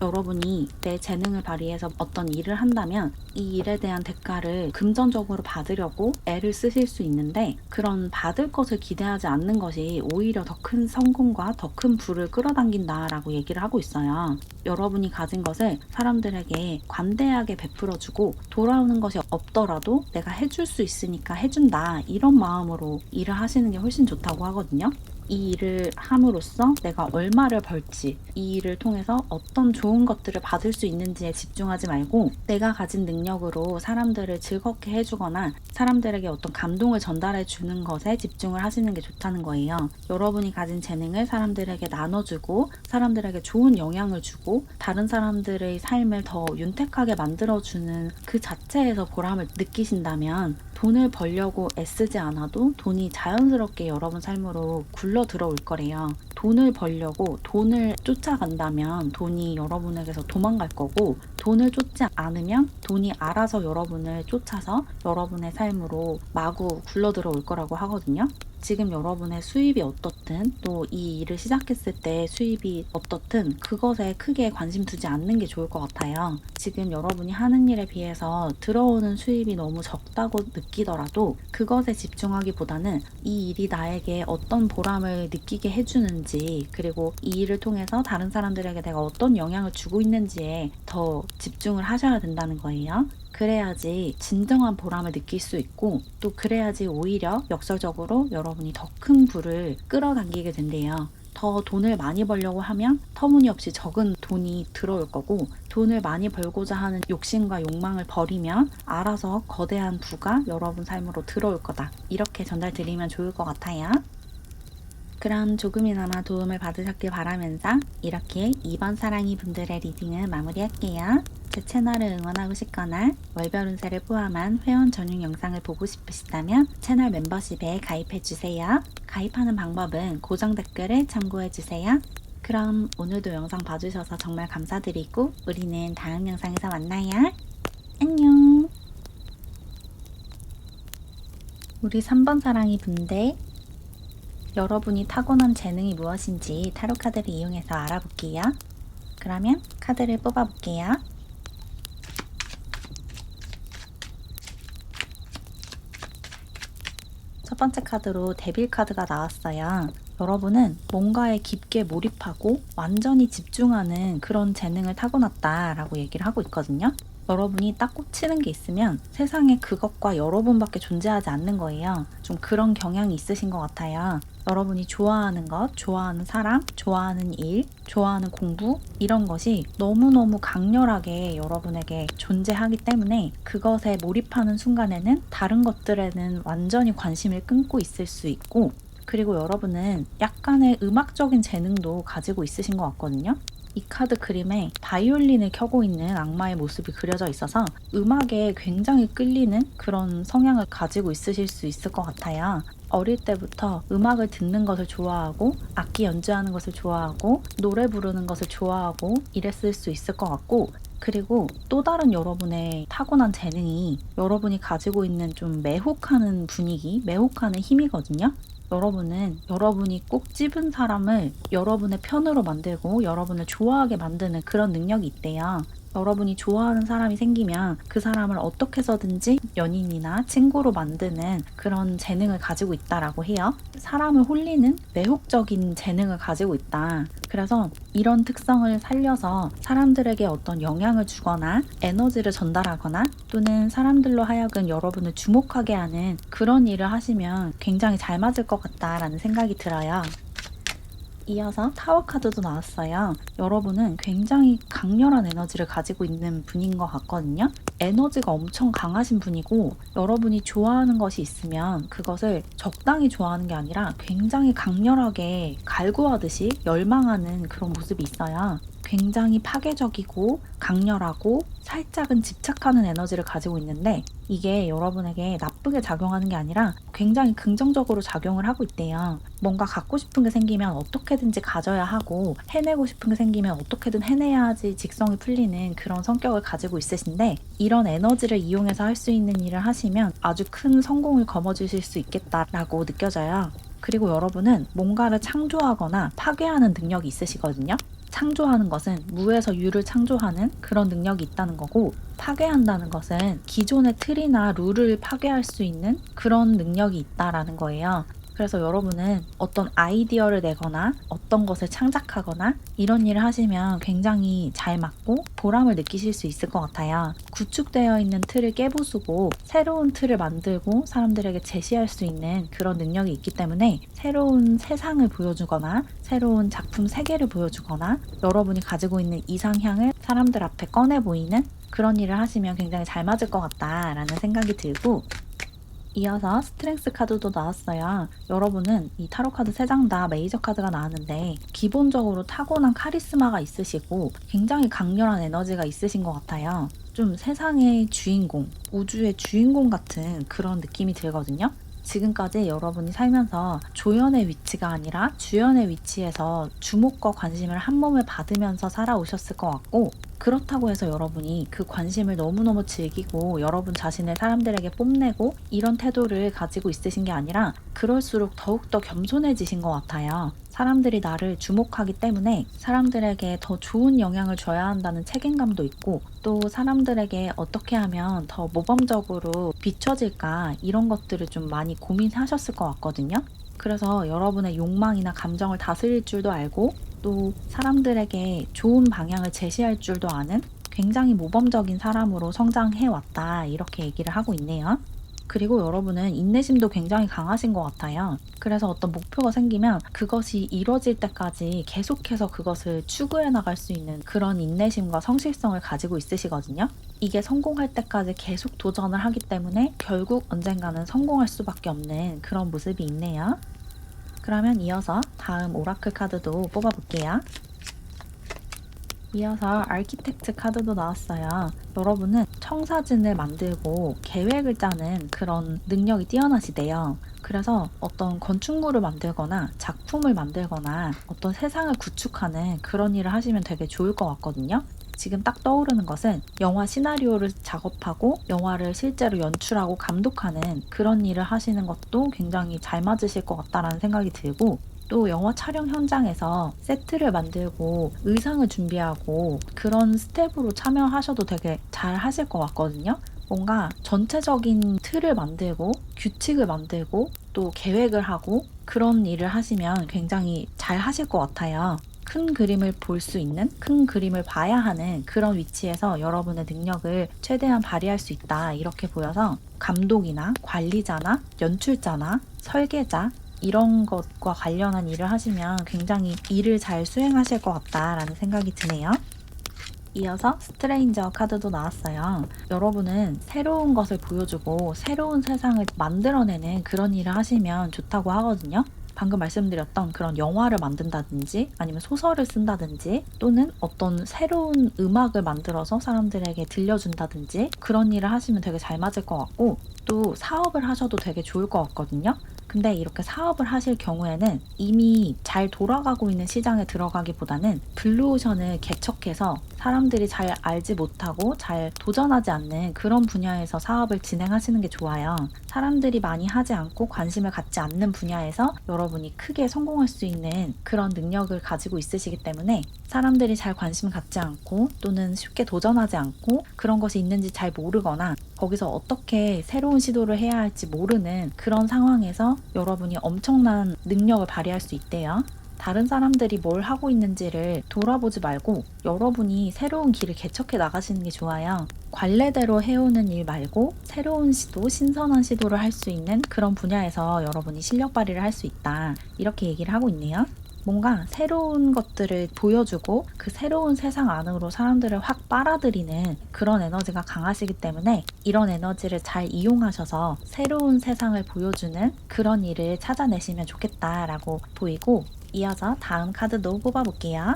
S1: 여러분이 내 재능을 발휘해서 어떤 일을 한다면 이 일에 대한 대가를 금전적으로 받으려고 애를 쓰실 수 있는데 그런 받을 것을 기대하지 않는 것이 오히려 더 큰 성공과 더 큰 부를 끌어당긴다라고 얘기를 하고 있어요. 여러분이 가진 것을 사람들에게 관대하게 베풀어 주고 돌아오는 것이 없더라도 내가 해줄 수 있으니까 해준다. 이런 마음으로 일을 하시는 게 훨씬 좋다고 하거든요. 이 일을 함으로써 내가 얼마를 벌지, 이 일을 통해서 어떤 좋은 것들을 받을 수 있는지에 집중하지 말고 내가 가진 능력으로 사람들을 즐겁게 해주거나 사람들에게 어떤 감동을 전달해 주는 것에 집중을 하시는 게 좋다는 거예요. 여러분이 가진 재능을 사람들에게 나눠주고 사람들에게 좋은 영향을 주고 다른 사람들의 삶을 더 윤택하게 만들어주는 그 자체에서 보람을 느끼신다면 돈을 벌려고 애쓰지 않아도 돈이 자연스럽게 여러분 삶으로 굴러 들어올 거래요. 돈을 벌려고 돈을 쫓아간다면 돈이 여러분에게서 도망갈 거고 돈을 쫓지 않으면 돈이 알아서 여러분을 쫓아서 여러분의 삶으로 마구 굴러 들어올 거라고 하거든요. 지금 여러분의 수입이 어떻든 또 이 일을 시작했을 때 수입이 어떻든 그것에 크게 관심 두지 않는 게 좋을 것 같아요. 지금 여러분이 하는 일에 비해서 들어오는 수입이 너무 적다고 느끼더라도 그것에 집중하기보다는 이 일이 나에게 어떤 보람을 느끼게 해주는지 그리고 이 일을 통해서 다른 사람들에게 내가 어떤 영향을 주고 있는지에 더 집중을 하셔야 된다는 거예요. 그래야지 진정한 보람을 느낄 수 있고 또 그래야지 오히려 역설적으로 여러분이 더 큰 부를 끌어당기게 된대요. 더 돈을 많이 벌려고 하면 터무니없이 적은 돈이 들어올 거고 돈을 많이 벌고자 하는 욕심과 욕망을 버리면 알아서 거대한 부가 여러분 삶으로 들어올 거다. 이렇게 전달드리면 좋을 것 같아요. 그럼 조금이나마 도움을 받으셨길 바라면서 이렇게 2번 사랑이 분들의 리딩을 마무리할게요. 제 채널을 응원하고 싶거나 월별 운세를 포함한 회원 전용 영상을 보고 싶으시다면 채널 멤버십에 가입해주세요. 가입하는 방법은 고정 댓글을 참고해주세요. 그럼 오늘도 영상 봐주셔서 정말 감사드리고 우리는 다음 영상에서 만나요. 안녕. 우리 3번 사랑이 분들, 여러분이 타고난 재능이 무엇인지 타로 카드를 이용해서 알아볼게요. 그러면 카드를 뽑아볼게요. 첫 번째 카드로 데빌 카드가 나왔어요. 여러분은 뭔가에 깊게 몰입하고 완전히 집중하는 그런 재능을 타고났다라고 얘기를 하고 있거든요. 여러분이 딱 꽂히는 게 있으면 세상에 그것과 여러분밖에 존재하지 않는 거예요. 좀 그런 경향이 있으신 것 같아요. 여러분이 좋아하는 것, 좋아하는 사람, 좋아하는 일, 좋아하는 공부 이런 것이 너무너무 강렬하게 여러분에게 존재하기 때문에 그것에 몰입하는 순간에는 다른 것들에는 완전히 관심을 끊고 있을 수 있고, 그리고 여러분은 약간의 음악적인 재능도 가지고 있으신 것 같거든요. 이 카드 그림에 바이올린을 켜고 있는 악마의 모습이 그려져 있어서 음악에 굉장히 끌리는 그런 성향을 가지고 있으실 수 있을 것 같아요. 어릴 때부터 음악을 듣는 것을 좋아하고 악기 연주하는 것을 좋아하고 노래 부르는 것을 좋아하고 이랬을 수 있을 것 같고, 그리고 또 다른 여러분의 타고난 재능이 여러분이 가지고 있는 좀 매혹하는 분위기, 매혹하는 힘이거든요. 여러분은 여러분이 꼭 집은 사람을 여러분의 편으로 만들고 여러분을 좋아하게 만드는 그런 능력이 있대요. 여러분이 좋아하는 사람이 생기면 그 사람을 어떻게 해서든지 연인이나 친구로 만드는 그런 재능을 가지고 있다라고 해요. 사람을 홀리는 매혹적인 재능을 가지고 있다. 그래서 이런 특성을 살려서 사람들에게 어떤 영향을 주거나 에너지를 전달하거나 또는 사람들로 하여금 여러분을 주목하게 하는 그런 일을 하시면 굉장히 잘 맞을 것 같다라는 생각이 들어요. 이어서 타워 카드도 나왔어요. 여러분은 굉장히 강렬한 에너지를 가지고 있는 분인 것 같거든요. 에너지가 엄청 강하신 분이고, 여러분이 좋아하는 것이 있으면 그것을 적당히 좋아하는 게 아니라 굉장히 강렬하게 갈구하듯이 열망하는 그런 모습이 있어요. 굉장히 파괴적이고 강렬하고 살짝은 집착하는 에너지를 가지고 있는데, 이게 여러분에게 나쁘게 작용하는 게 아니라 굉장히 긍정적으로 작용을 하고 있대요. 뭔가 갖고 싶은 게 생기면 어떻게든지 가져야 하고, 해내고 싶은 게 생기면 어떻게든 해내야지 직성이 풀리는 그런 성격을 가지고 있으신데, 이런 에너지를 이용해서 할 수 있는 일을 하시면 아주 큰 성공을 거머쥐실 수 있겠다라고 느껴져요. 그리고 여러분은 뭔가를 창조하거나 파괴하는 능력이 있으시거든요. 창조하는 것은 무에서 유를 창조하는 그런 능력이 있다는 거고, 파괴한다는 것은 기존의 틀이나 룰을 파괴할 수 있는 그런 능력이 있다라는 거예요. 그래서 여러분은 어떤 아이디어를 내거나 어떤 것을 창작하거나 이런 일을 하시면 굉장히 잘 맞고 보람을 느끼실 수 있을 것 같아요. 구축되어 있는 틀을 깨부수고 새로운 틀을 만들고 사람들에게 제시할 수 있는 그런 능력이 있기 때문에 새로운 세상을 보여주거나 새로운 작품 세계를 보여주거나 여러분이 가지고 있는 이상향을 사람들 앞에 꺼내 보이는 그런 일을 하시면 굉장히 잘 맞을 것 같다라는 생각이 들고, 이어서 스트렝스 카드도 나왔어요. 여러분은 이 타로 카드 3장 다 메이저 카드가 나왔는데 기본적으로 타고난 카리스마가 있으시고 굉장히 강렬한 에너지가 있으신 것 같아요. 좀 세상의 주인공, 우주의 주인공 같은 그런 느낌이 들거든요. 지금까지 여러분이 살면서 조연의 위치가 아니라 주연의 위치에서 주목과 관심을 한 몸에 받으면서 살아오셨을 것 같고, 그렇다고 해서 여러분이 그 관심을 너무너무 즐기고 여러분 자신을 사람들에게 뽐내고 이런 태도를 가지고 있으신 게 아니라 그럴수록 더욱더 겸손해지신 것 같아요. 사람들이 나를 주목하기 때문에 사람들에게 더 좋은 영향을 줘야 한다는 책임감도 있고, 또 사람들에게 어떻게 하면 더 모범적으로 비춰질까 이런 것들을 좀 많이 고민하셨을 것 같거든요. 그래서 여러분의 욕망이나 감정을 다스릴 줄도 알고 또 사람들에게 좋은 방향을 제시할 줄도 아는 굉장히 모범적인 사람으로 성장해 왔다 이렇게 얘기를 하고 있네요. 그리고 여러분은 인내심도 굉장히 강하신 것 같아요. 그래서 어떤 목표가 생기면 그것이 이루어질 때까지 계속해서 그것을 추구해 나갈 수 있는 그런 인내심과 성실성을 가지고 있으시거든요. 이게 성공할 때까지 계속 도전을 하기 때문에 결국 언젠가는 성공할 수밖에 없는 그런 모습이 있네요. 그러면 이어서 다음 오라클 카드도 뽑아볼게요. 이어서 아키텍트 카드도 나왔어요. 여러분은 청사진을 만들고 계획을 짜는 그런 능력이 뛰어나시대요. 그래서 어떤 건축물을 만들거나 작품을 만들거나 어떤 세상을 구축하는 그런 일을 하시면 되게 좋을 것 같거든요. 지금 딱 떠오르는 것은 영화 시나리오를 작업하고 영화를 실제로 연출하고 감독하는 그런 일을 하시는 것도 굉장히 잘 맞으실 것 같다라는 생각이 들고, 또 영화 촬영 현장에서 세트를 만들고 의상을 준비하고 그런 스텝으로 참여하셔도 되게 잘 하실 것 같거든요. 뭔가 전체적인 틀을 만들고 규칙을 만들고 또 계획을 하고 그런 일을 하시면 굉장히 잘 하실 것 같아요. 큰 그림을 볼 수 있는, 큰 그림을 봐야 하는 그런 위치에서 여러분의 능력을 최대한 발휘할 수 있다, 이렇게 보여서 감독이나 관리자나 연출자나 설계자 이런 것과 관련한 일을 하시면 굉장히 일을 잘 수행하실 것 같다라는 생각이 드네요. 이어서 스트레인저 카드도 나왔어요. 여러분은 새로운 것을 보여주고 새로운 세상을 만들어내는 그런 일을 하시면 좋다고 하거든요. 방금 말씀드렸던 그런 영화를 만든다든지 아니면 소설을 쓴다든지 또는 어떤 새로운 음악을 만들어서 사람들에게 들려준다든지 그런 일을 하시면 되게 잘 맞을 것 같고, 또 사업을 하셔도 되게 좋을 것 같거든요. 근데 이렇게 사업을 하실 경우에는 이미 잘 돌아가고 있는 시장에 들어가기보다는 블루오션을 개척해서 사람들이 잘 알지 못하고 잘 도전하지 않는 그런 분야에서 사업을 진행하시는 게 좋아요. 사람들이 많이 하지 않고 관심을 갖지 않는 분야에서 여러분이 크게 성공할 수 있는 그런 능력을 가지고 있으시기 때문에 사람들이 잘 관심 갖지 않고 또는 쉽게 도전하지 않고 그런 것이 있는지 잘 모르거나 거기서 어떻게 새로운 시도를 해야 할지 모르는 그런 상황에서 여러분이 엄청난 능력을 발휘할 수 있대요. 다른 사람들이 뭘 하고 있는지를 돌아보지 말고 여러분이 새로운 길을 개척해 나가시는 게 좋아요. 관례대로 해오는 일 말고 새로운 시도, 신선한 시도를 할 수 있는 그런 분야에서 여러분이 실력 발휘를 할 수 있다, 이렇게 얘기를 하고 있네요. 뭔가 새로운 것들을 보여주고 그 새로운 세상 안으로 사람들을 확 빨아들이는 그런 에너지가 강하시기 때문에 이런 에너지를 잘 이용하셔서 새로운 세상을 보여주는 그런 일을 찾아내시면 좋겠다라고 보이고, 이어서 다음 카드도 뽑아볼게요.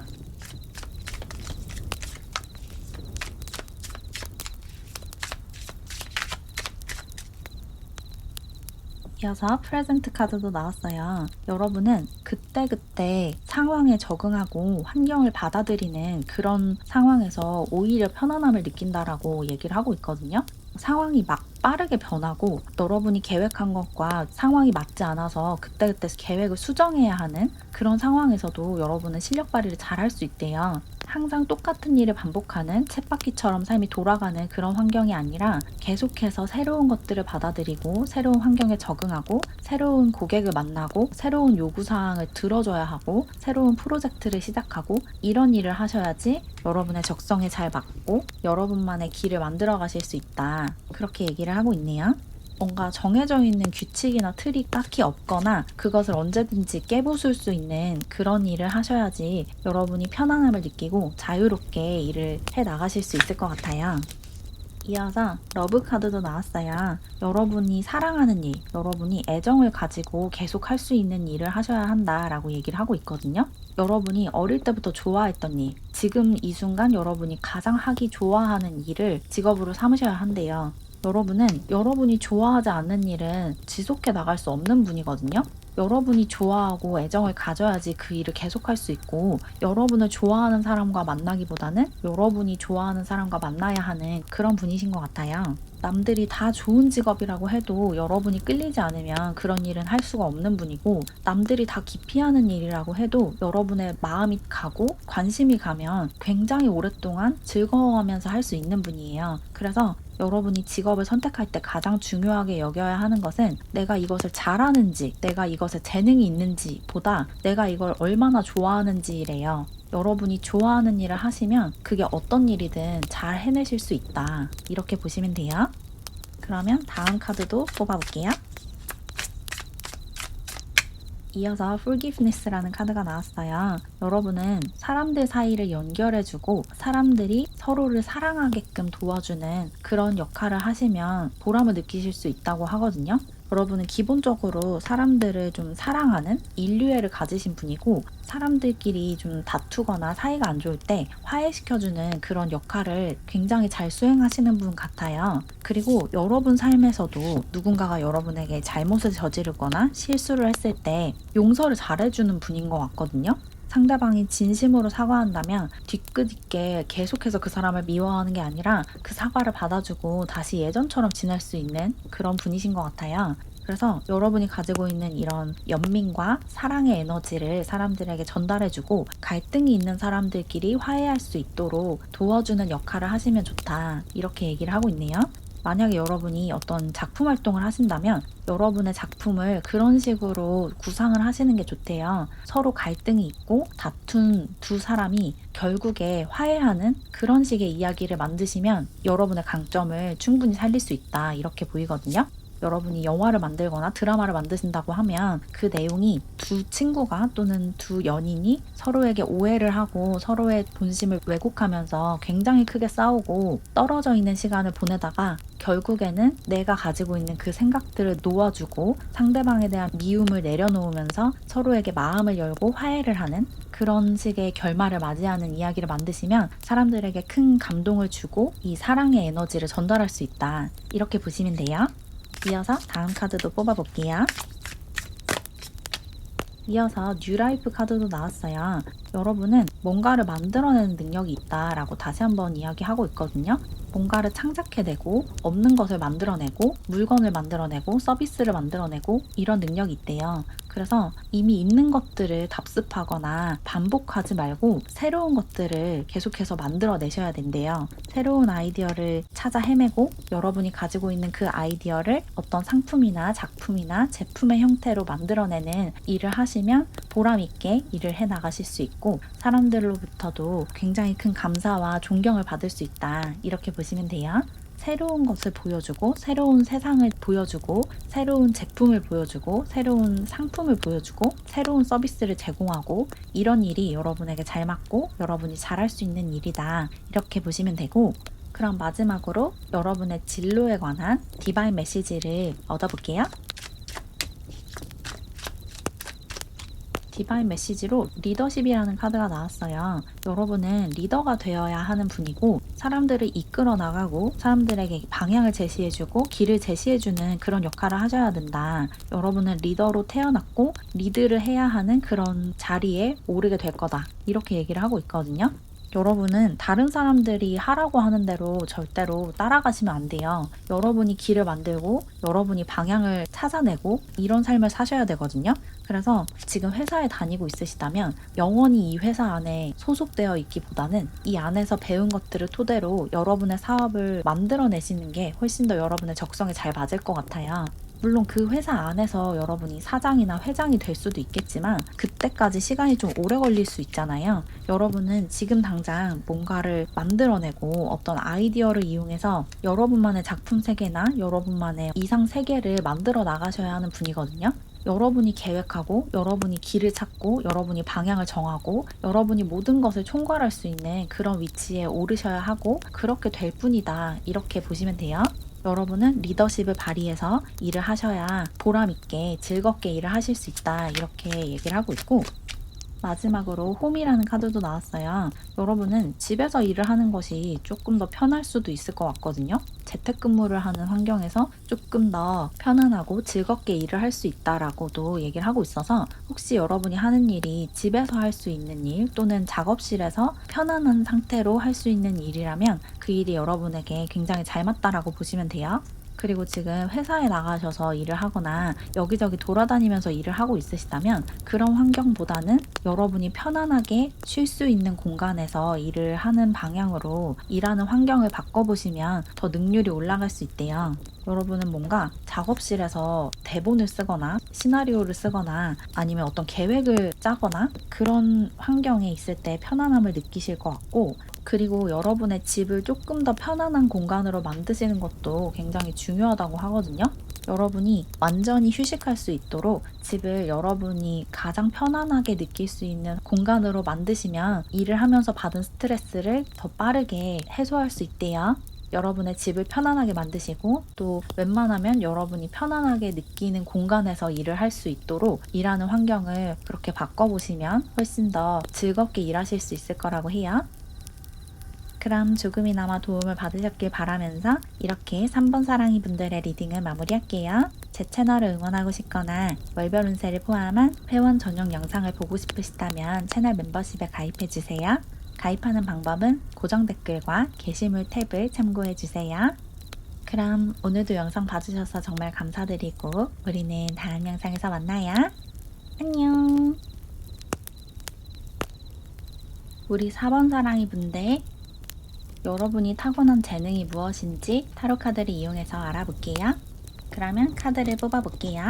S1: 이어서 프레젠트 카드도 나왔어요. 여러분은 그때그때 상황에 적응하고 환경을 받아들이는 그런 상황에서 오히려 편안함을 느낀다라고 얘기를 하고 있거든요. 상황이 막 빠르게 변하고 여러분이 계획한 것과 상황이 맞지 않아서 그때그때 계획을 수정해야 하는 그런 상황에서도 여러분은 실력 발휘를 잘 할 수 있대요. 항상 똑같은 일을 반복하는 쳇바퀴처럼 삶이 돌아가는 그런 환경이 아니라 계속해서 새로운 것들을 받아들이고 새로운 환경에 적응하고 새로운 고객을 만나고 새로운 요구사항을 들어줘야 하고 새로운 프로젝트를 시작하고 이런 일을 하셔야지 여러분의 적성에 잘 맞고 여러분만의 길을 만들어 가실 수 있다, 그렇게 얘기를 하고 있네요. 뭔가 정해져 있는 규칙이나 틀이 딱히 없거나 그것을 언제든지 깨부술 수 있는 그런 일을 하셔야지 여러분이 편안함을 느끼고 자유롭게 일을 해 나가실 수 있을 것 같아요. 이어서 러브 카드도 나왔어요. 여러분이 사랑하는 일, 여러분이 애정을 가지고 계속 할 수 있는 일을 하셔야 한다라고 얘기를 하고 있거든요. 여러분이 어릴 때부터 좋아했던 일, 지금 이 순간 여러분이 가장 하기 좋아하는 일을 직업으로 삼으셔야 한대요. 여러분은 여러분이 좋아하지 않는 일은 지속해 나갈 수 없는 분이거든요. 여러분이 좋아하고 애정을 가져야지 그 일을 계속할 수 있고, 여러분을 좋아하는 사람과 만나기보다는 여러분이 좋아하는 사람과 만나야 하는 그런 분이신 것 같아요. 남들이 다 좋은 직업이라고 해도 여러분이 끌리지 않으면 그런 일은 할 수가 없는 분이고, 남들이 다 기피하는 일이라고 해도 여러분의 마음이 가고 관심이 가면 굉장히 오랫동안 즐거워하면서 할 수 있는 분이에요. 그래서 여러분이 직업을 선택할 때 가장 중요하게 여겨야 하는 것은 내가 이것을 잘하는지, 내가 이것에 재능이 있는지 보다 내가 이걸 얼마나 좋아하는지래요. 여러분이 좋아하는 일을 하시면 그게 어떤 일이든 잘 해내실 수 있다, 이렇게 보시면 돼요. 그러면 다음 카드도 뽑아볼게요. 이어서 Forgiveness라는 카드가 나왔어요. 여러분은 사람들 사이를 연결해주고 사람들이 서로를 사랑하게끔 도와주는 그런 역할을 하시면 보람을 느끼실 수 있다고 하거든요. 여러분은 기본적으로 사람들을 좀 사랑하는 인류애를 가지신 분이고, 사람들끼리 좀 다투거나 사이가 안 좋을 때 화해시켜주는 그런 역할을 굉장히 잘 수행하시는 분 같아요. 그리고 여러분 삶에서도 누군가가 여러분에게 잘못을 저지르거나 실수를 했을 때 용서를 잘해주는 분인 것 같거든요. 상대방이 진심으로 사과한다면 뒤끝 있게 계속해서 그 사람을 미워하는 게 아니라 그 사과를 받아주고 다시 예전처럼 지낼 수 있는 그런 분이신 것 같아요. 그래서 여러분이 가지고 있는 이런 연민과 사랑의 에너지를 사람들에게 전달해주고, 갈등이 있는 사람들끼리 화해할 수 있도록 도와주는 역할을 하시면 좋다, 이렇게 얘기를 하고 있네요. 만약에 여러분이 어떤 작품 활동을 하신다면 여러분의 작품을 그런 식으로 구상을 하시는 게 좋대요. 서로 갈등이 있고 다툰 두 사람이 결국에 화해하는 그런 식의 이야기를 만드시면 여러분의 강점을 충분히 살릴 수 있다, 이렇게 보이거든요. 여러분이 영화를 만들거나 드라마를 만드신다고 하면 그 내용이 두 친구가 또는 두 연인이 서로에게 오해를 하고 서로의 본심을 왜곡하면서 굉장히 크게 싸우고 떨어져 있는 시간을 보내다가 결국에는 내가 가지고 있는 그 생각들을 놓아주고 상대방에 대한 미움을 내려놓으면서 서로에게 마음을 열고 화해를 하는 그런 식의 결말을 맞이하는 이야기를 만드시면 사람들에게 큰 감동을 주고 이 사랑의 에너지를 전달할 수 있다, 이렇게 보시면 돼요. 이어서 다음 카드도 뽑아볼게요. 이어서 뉴라이프 카드도 나왔어요. 여러분은 뭔가를 만들어내는 능력이 있다라고 다시 한번 이야기하고 있거든요. 뭔가를 창작해내고 없는 것을 만들어내고 물건을 만들어내고 서비스를 만들어내고 이런 능력이 있대요. 그래서 이미 있는 것들을 답습하거나 반복하지 말고 새로운 것들을 계속해서 만들어내셔야 된대요. 새로운 아이디어를 찾아 헤매고 여러분이 가지고 있는 그 아이디어를 어떤 상품이나 작품이나 제품의 형태로 만들어내는 일을 하시면 보람 있게 일을 해 나가실 수 있고 사람들로부터도 굉장히 큰 감사와 존경을 받을 수 있다, 이렇게 보시면 돼요. 새로운 것을 보여주고 새로운 세상을 보여주고 새로운 제품을 보여주고 새로운 상품을 보여주고 새로운 서비스를 제공하고 이런 일이 여러분에게 잘 맞고 여러분이 잘할 수 있는 일이다, 이렇게 보시면 되고, 그럼 마지막으로 여러분의 진로에 관한 디바인 메시지를 얻어볼게요. 디바인 메시지로 리더십이라는 카드가 나왔어요. 여러분은 리더가 되어야 하는 분이고 사람들을 이끌어 나가고 사람들에게 방향을 제시해주고 길을 제시해주는 그런 역할을 하셔야 된다. 여러분은 리더로 태어났고 리드를 해야 하는 그런 자리에 오르게 될 거다, 이렇게 얘기를 하고 있거든요. 여러분은 다른 사람들이 하라고 하는 대로 절대로 따라가시면 안 돼요. 여러분이 길을 만들고 여러분이 방향을 찾아내고 이런 삶을 사셔야 되거든요. 그래서 지금 회사에 다니고 있으시다면 영원히 이 회사 안에 소속되어 있기보다는 이 안에서 배운 것들을 토대로 여러분의 사업을 만들어내시는 게 훨씬 더 여러분의 적성에 잘 맞을 것 같아요. 물론 그 회사 안에서 여러분이 사장이나 회장이 될 수도 있겠지만 그때까지 시간이 좀 오래 걸릴 수 있잖아요. 여러분은 지금 당장 뭔가를 만들어내고 어떤 아이디어를 이용해서 여러분만의 작품 세계나 여러분만의 이상 세계를 만들어 나가셔야 하는 분이거든요. 여러분이 계획하고 여러분이 길을 찾고 여러분이 방향을 정하고 여러분이 모든 것을 총괄할 수 있는 그런 위치에 오르셔야 하고 그렇게 될 뿐이다, 이렇게 보시면 돼요. 여러분은 리더십을 발휘해서 일을 하셔야 보람 있게 즐겁게 일을 하실 수 있다, 이렇게 얘기를 하고 있고, 마지막으로 홈이라는 카드도 나왔어요. 여러분은 집에서 일을 하는 것이 조금 더 편할 수도 있을 것 같거든요. 재택근무를 하는 환경에서 조금 더 편안하고 즐겁게 일을 할 수 있다라고도 얘기를 하고 있어서 혹시 여러분이 하는 일이 집에서 할 수 있는 일 또는 작업실에서 편안한 상태로 할 수 있는 일이라면 그 일이 여러분에게 굉장히 잘 맞다라고 보시면 돼요. 그리고 지금 회사에 나가셔서 일을 하거나 여기저기 돌아다니면서 일을 하고 있으시다면 그런 환경보다는 여러분이 편안하게 쉴 수 있는 공간에서 일을 하는 방향으로 일하는 환경을 바꿔보시면 더 능률이 올라갈 수 있대요. 여러분은 뭔가 작업실에서 대본을 쓰거나 시나리오를 쓰거나 아니면 어떤 계획을 짜거나 그런 환경에 있을 때 편안함을 느끼실 것 같고, 그리고 여러분의 집을 조금 더 편안한 공간으로 만드시는 것도 굉장히 중요하다고 하거든요. 여러분이 완전히 휴식할 수 있도록 집을 여러분이 가장 편안하게 느낄 수 있는 공간으로 만드시면 일을 하면서 받은 스트레스를 더 빠르게 해소할 수 있대요. 여러분의 집을 편안하게 만드시고 또 웬만하면 여러분이 편안하게 느끼는 공간에서 일을 할 수 있도록 일하는 환경을 그렇게 바꿔보시면 훨씬 더 즐겁게 일하실 수 있을 거라고 해요. 그럼 조금이나마 도움을 받으셨길 바라면서 이렇게 3번 사랑이 분들의 리딩을 마무리할게요. 제 채널을 응원하고 싶거나 월별 운세를 포함한 회원 전용 영상을 보고 싶으시다면 채널 멤버십에 가입해주세요. 가입하는 방법은 고정 댓글과 게시물 탭을 참고해주세요. 그럼 오늘도 영상 봐주셔서 정말 감사드리고 우리는 다음 영상에서 만나요. 안녕. 우리 4번 사랑이 분들, 여러분이 타고난 재능이 무엇인지 타로 카드를 이용해서 알아볼게요. 그러면 카드를 뽑아볼게요.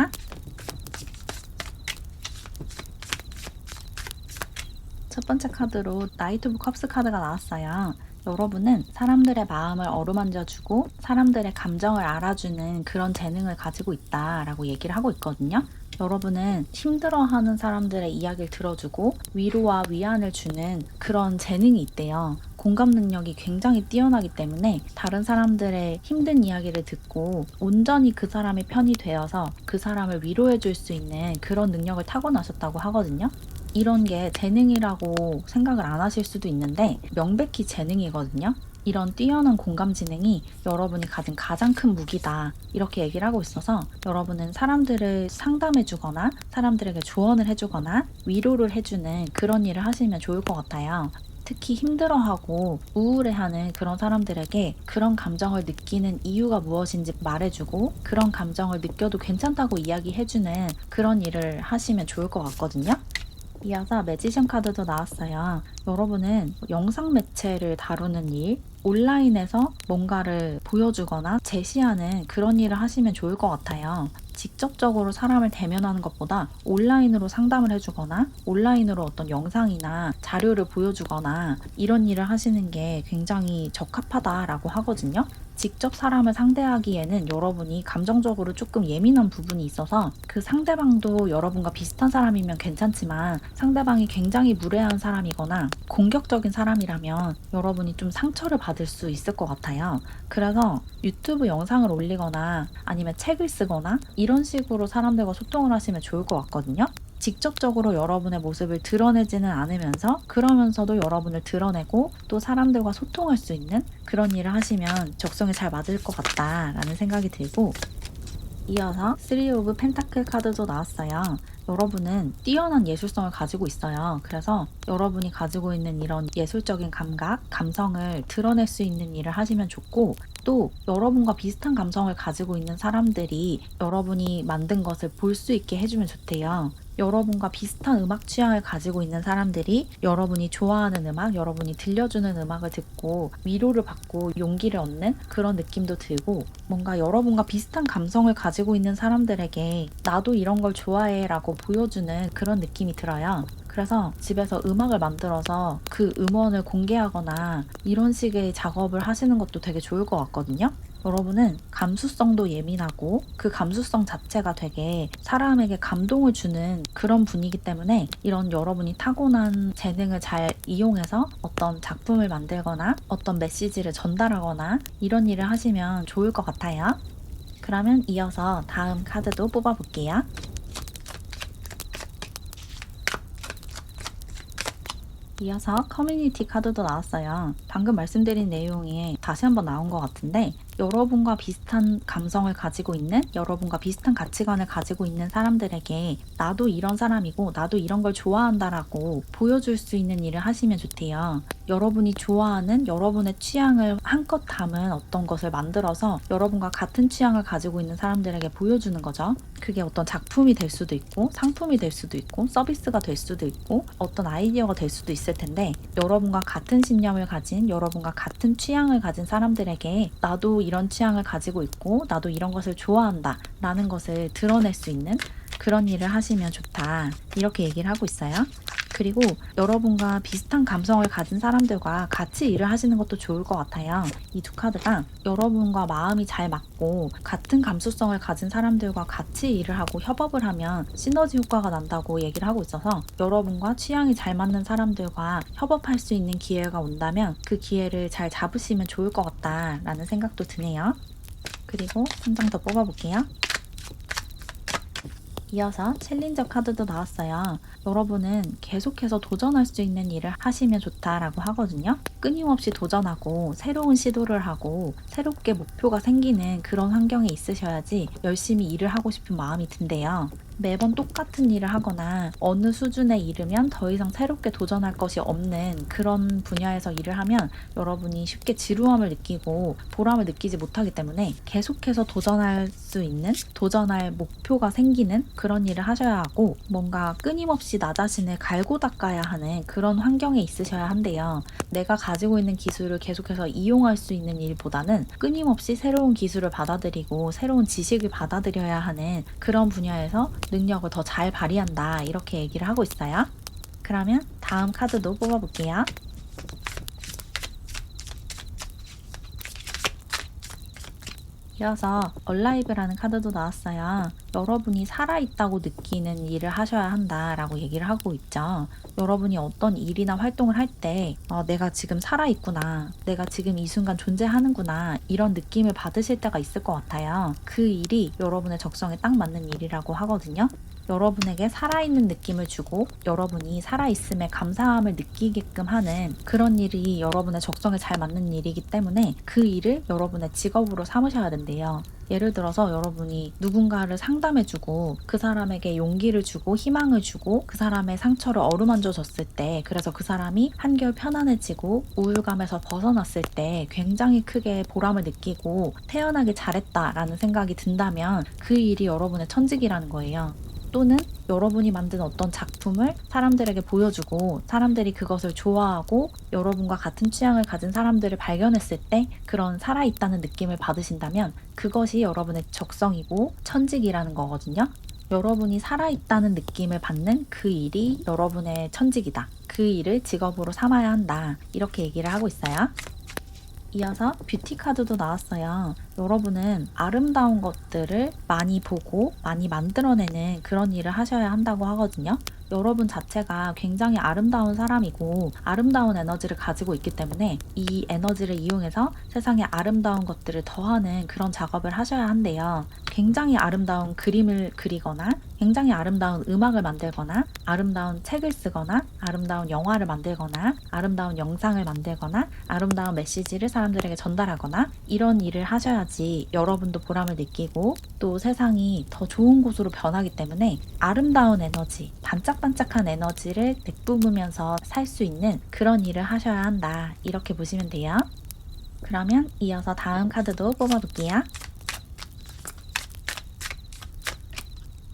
S1: 첫 번째 카드로 나이트 오브 컵스 카드가 나왔어요. 여러분은 사람들의 마음을 어루만져주고 사람들의 감정을 알아주는 그런 재능을 가지고 있다라고 얘기를 하고 있거든요. 여러분은 힘들어하는 사람들의 이야기를 들어주고 위로와 위안을 주는 그런 재능이 있대요. 공감 능력이 굉장히 뛰어나기 때문에 다른 사람들의 힘든 이야기를 듣고 온전히 그 사람의 편이 되어서 그 사람을 위로해 줄 수 있는 그런 능력을 타고나셨다고 하거든요. 이런 게 재능이라고 생각을 안 하실 수도 있는데 명백히 재능이거든요. 이런 뛰어난 공감 지능이 여러분이 가진 가장 큰 무기다. 이렇게 얘기를 하고 있어서 여러분은 사람들을 상담해 주거나 사람들에게 조언을 해주거나 위로를 해주는 그런 일을 하시면 좋을 것 같아요. 특히 힘들어하고 우울해하는 그런 사람들에게 그런 감정을 느끼는 이유가 무엇인지 말해주고 그런 감정을 느껴도 괜찮다고 이야기해주는 그런 일을 하시면 좋을 것 같거든요. 이어서 매지션 카드도 나왔어요. 여러분은 영상 매체를 다루는 일, 온라인에서 뭔가를 보여주거나 제시하는 그런 일을 하시면 좋을 것 같아요. 직접적으로 사람을 대면하는 것보다 온라인으로 상담을 해주거나 온라인으로 어떤 영상이나 자료를 보여주거나 이런 일을 하시는 게 굉장히 적합하다라고 하거든요. 직접 사람을 상대하기에는 여러분이 감정적으로 조금 예민한 부분이 있어서 그 상대방도 여러분과 비슷한 사람이면 괜찮지만 상대방이 굉장히 무례한 사람이거나 공격적인 사람이라면 여러분이 좀 상처를 받을 수 있을 것 같아요. 그래서 유튜브 영상을 올리거나 아니면 책을 쓰거나 이런 식으로 사람들과 소통을 하시면 좋을 것 같거든요. 직접적으로 여러분의 모습을 드러내지는 않으면서 그러면서도 여러분을 드러내고 또 사람들과 소통할 수 있는 그런 일을 하시면 적성에 잘 맞을 것 같다라는 생각이 들고 이어서 3 오브 펜타클 카드도 나왔어요. 여러분은 뛰어난 예술성을 가지고 있어요. 그래서 여러분이 가지고 있는 이런 예술적인 감각, 감성을 드러낼 수 있는 일을 하시면 좋고 또 여러분과 비슷한 감성을 가지고 있는 사람들이 여러분이 만든 것을 볼 수 있게 해주면 좋대요. 여러분과 비슷한 음악 취향을 가지고 있는 사람들이 여러분이 좋아하는 음악, 여러분이 들려주는 음악을 듣고 위로를 받고 용기를 얻는 그런 느낌도 들고 뭔가 여러분과 비슷한 감성을 가지고 있는 사람들에게 나도 이런 걸 좋아해 라고 보여주는 그런 느낌이 들어요. 그래서 집에서 음악을 만들어서 그 음원을 공개하거나 이런 식의 작업을 하시는 것도 되게 좋을 것 같거든요. 여러분은 감수성도 예민하고 그 감수성 자체가 되게 사람에게 감동을 주는 그런 분이기 때문에 이런 여러분이 타고난 재능을 잘 이용해서 어떤 작품을 만들거나 어떤 메시지를 전달하거나 이런 일을 하시면 좋을 것 같아요. 그러면 이어서 다음 카드도 뽑아볼게요. 이어서 커뮤니티 카드도 나왔어요. 방금 말씀드린 내용이 다시 한번 나온 것 같은데 여러분과 비슷한 감성을 가지고 있는 여러분과 비슷한 가치관을 가지고 있는 사람들에게 나도 이런 사람이고 나도 이런 걸 좋아한다라고 보여줄 수 있는 일을 하시면 좋대요. 여러분이 좋아하는 여러분의 취향을 한껏 담은 어떤 것을 만들어서 여러분과 같은 취향을 가지고 있는 사람들에게 보여주는 거죠. 그게 어떤 작품이 될 수도 있고 상품이 될 수도 있고 서비스가 될 수도 있고 어떤 아이디어가 될 수도 있을 텐데 여러분과 같은 신념을 가진 여러분과 같은 취향을 가진 사람들에게 나도 이런 취향을 가지고 있고 나도 이런 것을 좋아한다 라는 것을 드러낼 수 있는 그런 일을 하시면 좋다 이렇게 얘기를 하고 있어요. 그리고 여러분과 비슷한 감성을 가진 사람들과 같이 일을 하시는 것도 좋을 것 같아요. 이 두 카드가 여러분과 마음이 잘 맞고 같은 감수성을 가진 사람들과 같이 일을 하고 협업을 하면 시너지 효과가 난다고 얘기를 하고 있어서 여러분과 취향이 잘 맞는 사람들과 협업할 수 있는 기회가 온다면 그 기회를 잘 잡으시면 좋을 것 같다라는 생각도 드네요. 그리고 한 장 더 뽑아볼게요. 이어서 챌린저 카드도 나왔어요. 여러분은 계속해서 도전할 수 있는 일을 하시면 좋다라고 하거든요. 끊임없이 도전하고 새로운 시도를 하고 새롭게 목표가 생기는 그런 환경에 있으셔야지 열심히 일을 하고 싶은 마음이 든대요. 매번 똑같은 일을 하거나 어느 수준에 이르면 더 이상 새롭게 도전할 것이 없는 그런 분야에서 일을 하면 여러분이 쉽게 지루함을 느끼고 보람을 느끼지 못하기 때문에 계속해서 도전할 수 있는, 도전할 목표가 생기는 그런 일을 하셔야 하고 뭔가 끊임없이 나 자신을 갈고 닦아야 하는 그런 환경에 있으셔야 한대요. 내가 가지고 있는 기술을 계속해서 이용할 수 있는 일보다는 끊임없이 새로운 기술을 받아들이고 새로운 지식을 받아들여야 하는 그런 분야에서 능력을 더 잘 발휘한다 이렇게 얘기를 하고 있어요. 그러면 다음 카드도 뽑아볼게요. 이어서 얼라이브라는 카드도 나왔어요. 여러분이 살아있다고 느끼는 일을 하셔야 한다라고 얘기를 하고 있죠. 여러분이 어떤 일이나 활동을 할 때 내가 지금 살아있구나, 내가 지금 이 순간 존재하는구나 이런 느낌을 받으실 때가 있을 것 같아요. 그 일이 여러분의 적성에 딱 맞는 일이라고 하거든요. 여러분에게 살아있는 느낌을 주고 여러분이 살아있음에 감사함을 느끼게끔 하는 그런 일이 여러분의 적성에 잘 맞는 일이기 때문에 그 일을 여러분의 직업으로 삼으셔야 된대요. 예를 들어서 여러분이 누군가를 상담해주고 그 사람에게 용기를 주고 희망을 주고 그 사람의 상처를 어루만져 줬을 때 그래서 그 사람이 한결 편안해지고 우울감에서 벗어났을 때 굉장히 크게 보람을 느끼고 태어나길 잘했다라는 생각이 든다면 그 일이 여러분의 천직이라는 거예요. 또는 여러분이 만든 어떤 작품을 사람들에게 보여주고 사람들이 그것을 좋아하고 여러분과 같은 취향을 가진 사람들을 발견했을 때 그런 살아있다는 느낌을 받으신다면 그것이 여러분의 적성이고 천직이라는 거거든요. 여러분이 살아있다는 느낌을 받는 그 일이 여러분의 천직이다. 그 일을 직업으로 삼아야 한다. 이렇게 얘기를 하고 있어요. 이어서 뷰티 카드도 나왔어요. 여러분은 아름다운 것들을 많이 보고 많이 만들어내는 그런 일을 하셔야 한다고 하거든요. 여러분 자체가 굉장히 아름다운 사람이고 아름다운 에너지를 가지고 있기 때문에 이 에너지를 이용해서 세상에 아름다운 것들을 더하는 그런 작업을 하셔야 한대요. 굉장히 아름다운 그림을 그리거나 굉장히 아름다운 음악을 만들거나 아름다운 책을 쓰거나 아름다운 영화를 만들거나 아름다운 영상을 만들거나 아름다운 메시지를 사람들에게 전달하거나 이런 일을 하셔야지 여러분도 보람을 느끼고 또 세상이 더 좋은 곳으로 변하기 때문에 아름다운 에너지, 반짝반짝한 에너지를 내뿜으면서 살 수 있는 그런 일을 하셔야 한다. 이렇게 보시면 돼요. 그러면 이어서 다음 카드도 뽑아볼게요.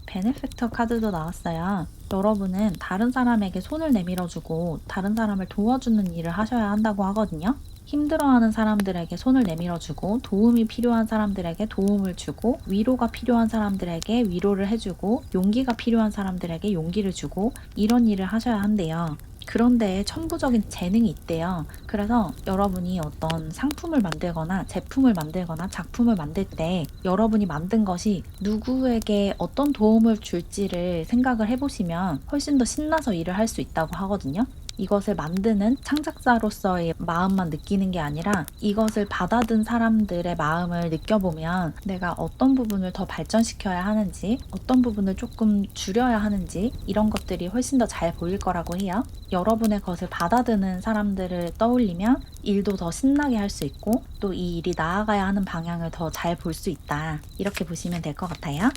S1: 베네팩터 카드도 나왔어요. 여러분은 다른 사람에게 손을 내밀어주고 다른 사람을 도와주는 일을 하셔야 한다고 하거든요. 힘들어하는 사람들에게 손을 내밀어주고 도움이 필요한 사람들에게 도움을 주고 위로가 필요한 사람들에게 위로를 해주고 용기가 필요한 사람들에게 용기를 주고 이런 일을 하셔야 한대요. 그런데 천부적인 재능이 있대요. 그래서 여러분이 어떤 상품을 만들거나 제품을 만들거나 작품을 만들 때 여러분이 만든 것이 누구에게 어떤 도움을 줄지를 생각을 해보시면 훨씬 더 신나서 일을 할 수 있다고 하거든요. 이것을 만드는 창작자로서의 마음만 느끼는 게 아니라 이것을 받아든 사람들의 마음을 느껴보면 내가 어떤 부분을 더 발전시켜야 하는지 어떤 부분을 조금 줄여야 하는지 이런 것들이 훨씬 더 잘 보일 거라고 해요. 여러분의 것을 받아드는 사람들을 떠올리면 일도 더 신나게 할 수 있고 또 이 일이 나아가야 하는 방향을 더 잘 볼 수 있다. 이렇게 보시면 될 것 같아요.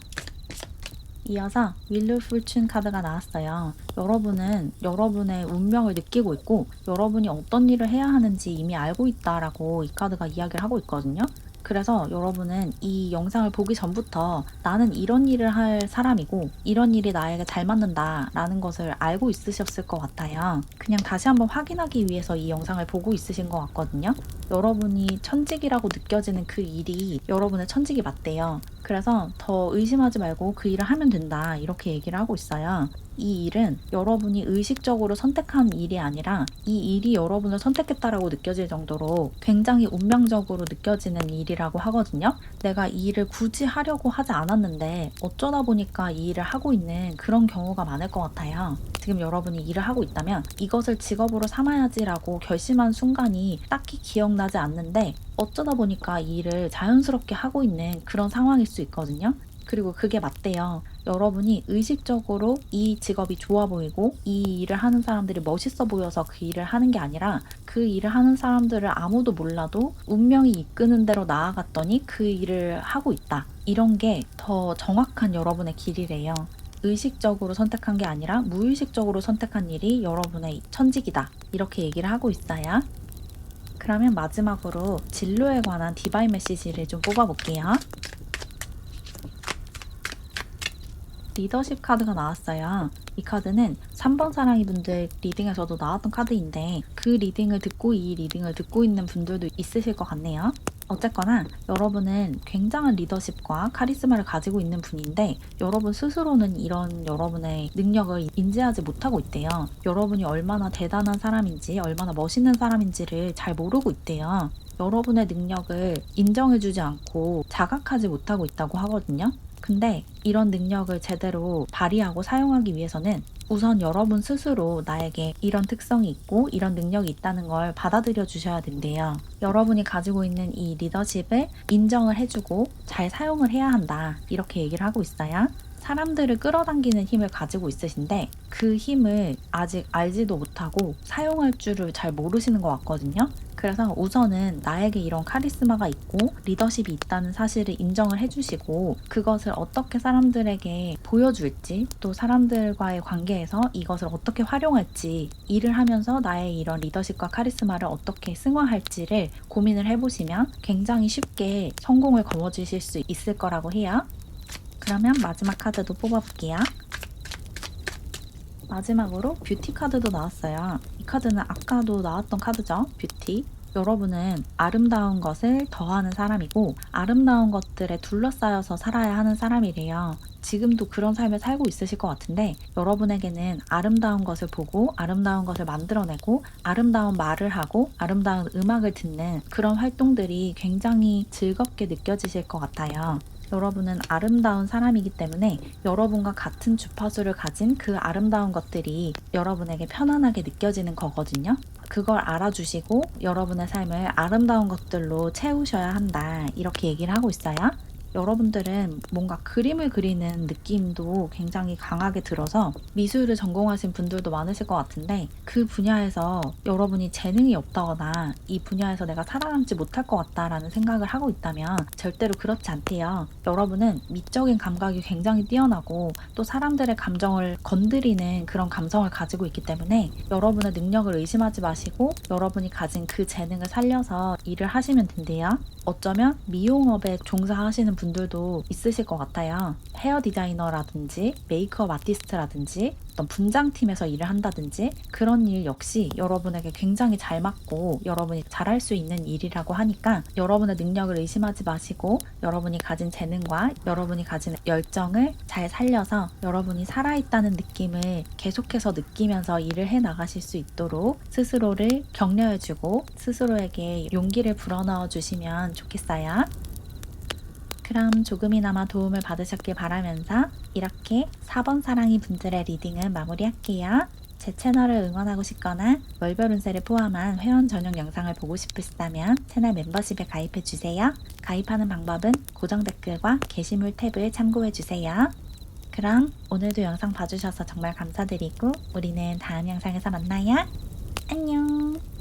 S1: 이어서 윌루 풀춘 카드가 나왔어요. 여러분은 여러분의 운명을 느끼고 있고 여러분이 어떤 일을 해야 하는지 이미 알고 있다라고 이 카드가 이야기를 하고 있거든요. 그래서 여러분은 이 영상을 보기 전부터 나는 이런 일을 할 사람이고 이런 일이 나에게 잘 맞는다 라는 것을 알고 있으셨을 것 같아요. 그냥 다시 한번 확인하기 위해서 이 영상을 보고 있으신 것 같거든요. 여러분이 천직이라고 느껴지는 그 일이 여러분의 천직이 맞대요. 그래서 더 의심하지 말고 그 일을 하면 된다. 이렇게 얘기를 하고 있어요. 이 일은 여러분이 의식적으로 선택한 일이 아니라 이 일이 여러분을 선택했다라고 느껴질 정도로 굉장히 운명적으로 느껴지는 일이라고 하거든요. 내가 이 일을 굳이 하려고 하지 않았는데 어쩌다 보니까 이 일을 하고 있는 그런 경우가 많을 것 같아요. 지금 여러분이 일을 하고 있다면 이것을 직업으로 삼아야지라고 결심한 순간이 딱히 기억나지 않는데 어쩌다 보니까 이 일을 자연스럽게 하고 있는 그런 상황일 수 있거든요. 그리고 그게 맞대요. 여러분이 의식적으로 이 직업이 좋아 보이고 이 일을 하는 사람들이 멋있어 보여서 그 일을 하는 게 아니라 그 일을 하는 사람들을 아무도 몰라도 운명이 이끄는 대로 나아갔더니 그 일을 하고 있다. 이런 게 더 정확한 여러분의 길이래요. 의식적으로 선택한 게 아니라 무의식적으로 선택한 일이 여러분의 천직이다. 이렇게 얘기를 하고 있어요. 그러면 마지막으로 진로에 관한 디바인 메시지를 좀 뽑아볼게요. 리더십 카드가 나왔어요. 이 카드는 3번 사랑이 분들 리딩에서도 나왔던 카드인데 그 리딩을 듣고 이 리딩을 듣고 있는 분들도 있으실 것 같네요. 어쨌거나 여러분은 굉장한 리더십과 카리스마를 가지고 있는 분인데 여러분 스스로는 이런 여러분의 능력을 인지하지 못하고 있대요. 여러분이 얼마나 대단한 사람인지 얼마나 멋있는 사람인지를 잘 모르고 있대요. 여러분의 능력을 인정해주지 않고 자각하지 못하고 있다고 하거든요. 근데 이런 능력을 제대로 발휘하고 사용하기 위해서는 우선 여러분 스스로 나에게 이런 특성이 있고 이런 능력이 있다는 걸 받아들여 주셔야 된대요. 여러분이 가지고 있는 이 리더십을 인정을 해주고 잘 사용을 해야 한다. 이렇게 얘기를 하고 있어요. 사람들을 끌어당기는 힘을 가지고 있으신데 그 힘을 아직 알지도 못하고 사용할 줄을 잘 모르시는 것 같거든요. 그래서 우선은 나에게 이런 카리스마가 있고 리더십이 있다는 사실을 인정을 해주시고 그것을 어떻게 사람들에게 보여줄지 또 사람들과의 관계에서 이것을 어떻게 활용할지 일을 하면서 나의 이런 리더십과 카리스마를 어떻게 승화할지를 고민을 해보시면 굉장히 쉽게 성공을 거머쥐실 수 있을 거라고 해요. 그러면 마지막 카드도 뽑아볼게요. 마지막으로 뷰티 카드도 나왔어요. 이 카드는 아까도 나왔던 카드죠. 뷰티. 여러분은 아름다운 것을 더하는 사람이고 아름다운 것들에 둘러싸여서 살아야 하는 사람이래요. 지금도 그런 삶을 살고 있으실 것 같은데 여러분에게는 아름다운 것을 보고 아름다운 것을 만들어내고 아름다운 말을 하고 아름다운 음악을 듣는 그런 활동들이 굉장히 즐겁게 느껴지실 것 같아요. 여러분은 아름다운 사람이기 때문에 여러분과 같은 주파수를 가진 그 아름다운 것들이 여러분에게 편안하게 느껴지는 거거든요. 그걸 알아주시고 여러분의 삶을 아름다운 것들로 채우셔야 한다. 이렇게 얘기를 하고 있어요. 여러분들은 뭔가 그림을 그리는 느낌도 굉장히 강하게 들어서 미술을 전공하신 분들도 많으실 것 같은데 그 분야에서 여러분이 재능이 없다거나 이 분야에서 내가 살아남지 못할 것 같다라는 생각을 하고 있다면 절대로 그렇지 않대요. 여러분은 미적인 감각이 굉장히 뛰어나고 또 사람들의 감정을 건드리는 그런 감성을 가지고 있기 때문에 여러분의 능력을 의심하지 마시고 여러분이 가진 그 재능을 살려서 일을 하시면 된대요. 어쩌면 미용업에 종사하시는 분들도 있으실 것 같아요. 헤어 디자이너라든지 메이크업 아티스트라든지 어떤 분장팀에서 일을 한다든지 그런 일 역시 여러분에게 굉장히 잘 맞고 여러분이 잘할 수 있는 일이라고 하니까 여러분의 능력을 의심하지 마시고 여러분이 가진 재능과 여러분이 가진 열정을 잘 살려서 여러분이 살아있다는 느낌을 계속해서 느끼면서 일을 해 나가실 수 있도록 스스로를 격려해주고 스스로에게 용기를 불어넣어 주시면 좋겠어요. 그럼 조금이나마 도움을 받으셨길 바라면서 이렇게 4번 사랑이 분들의 리딩은 마무리할게요. 제 채널을 응원하고 싶거나 월별 운세를 포함한 회원 전용 영상을 보고 싶으시다면 채널 멤버십에 가입해주세요. 가입하는 방법은 고정 댓글과 게시물 탭을 참고해주세요. 그럼 오늘도 영상 봐주셔서 정말 감사드리고 우리는 다음 영상에서 만나요. 안녕.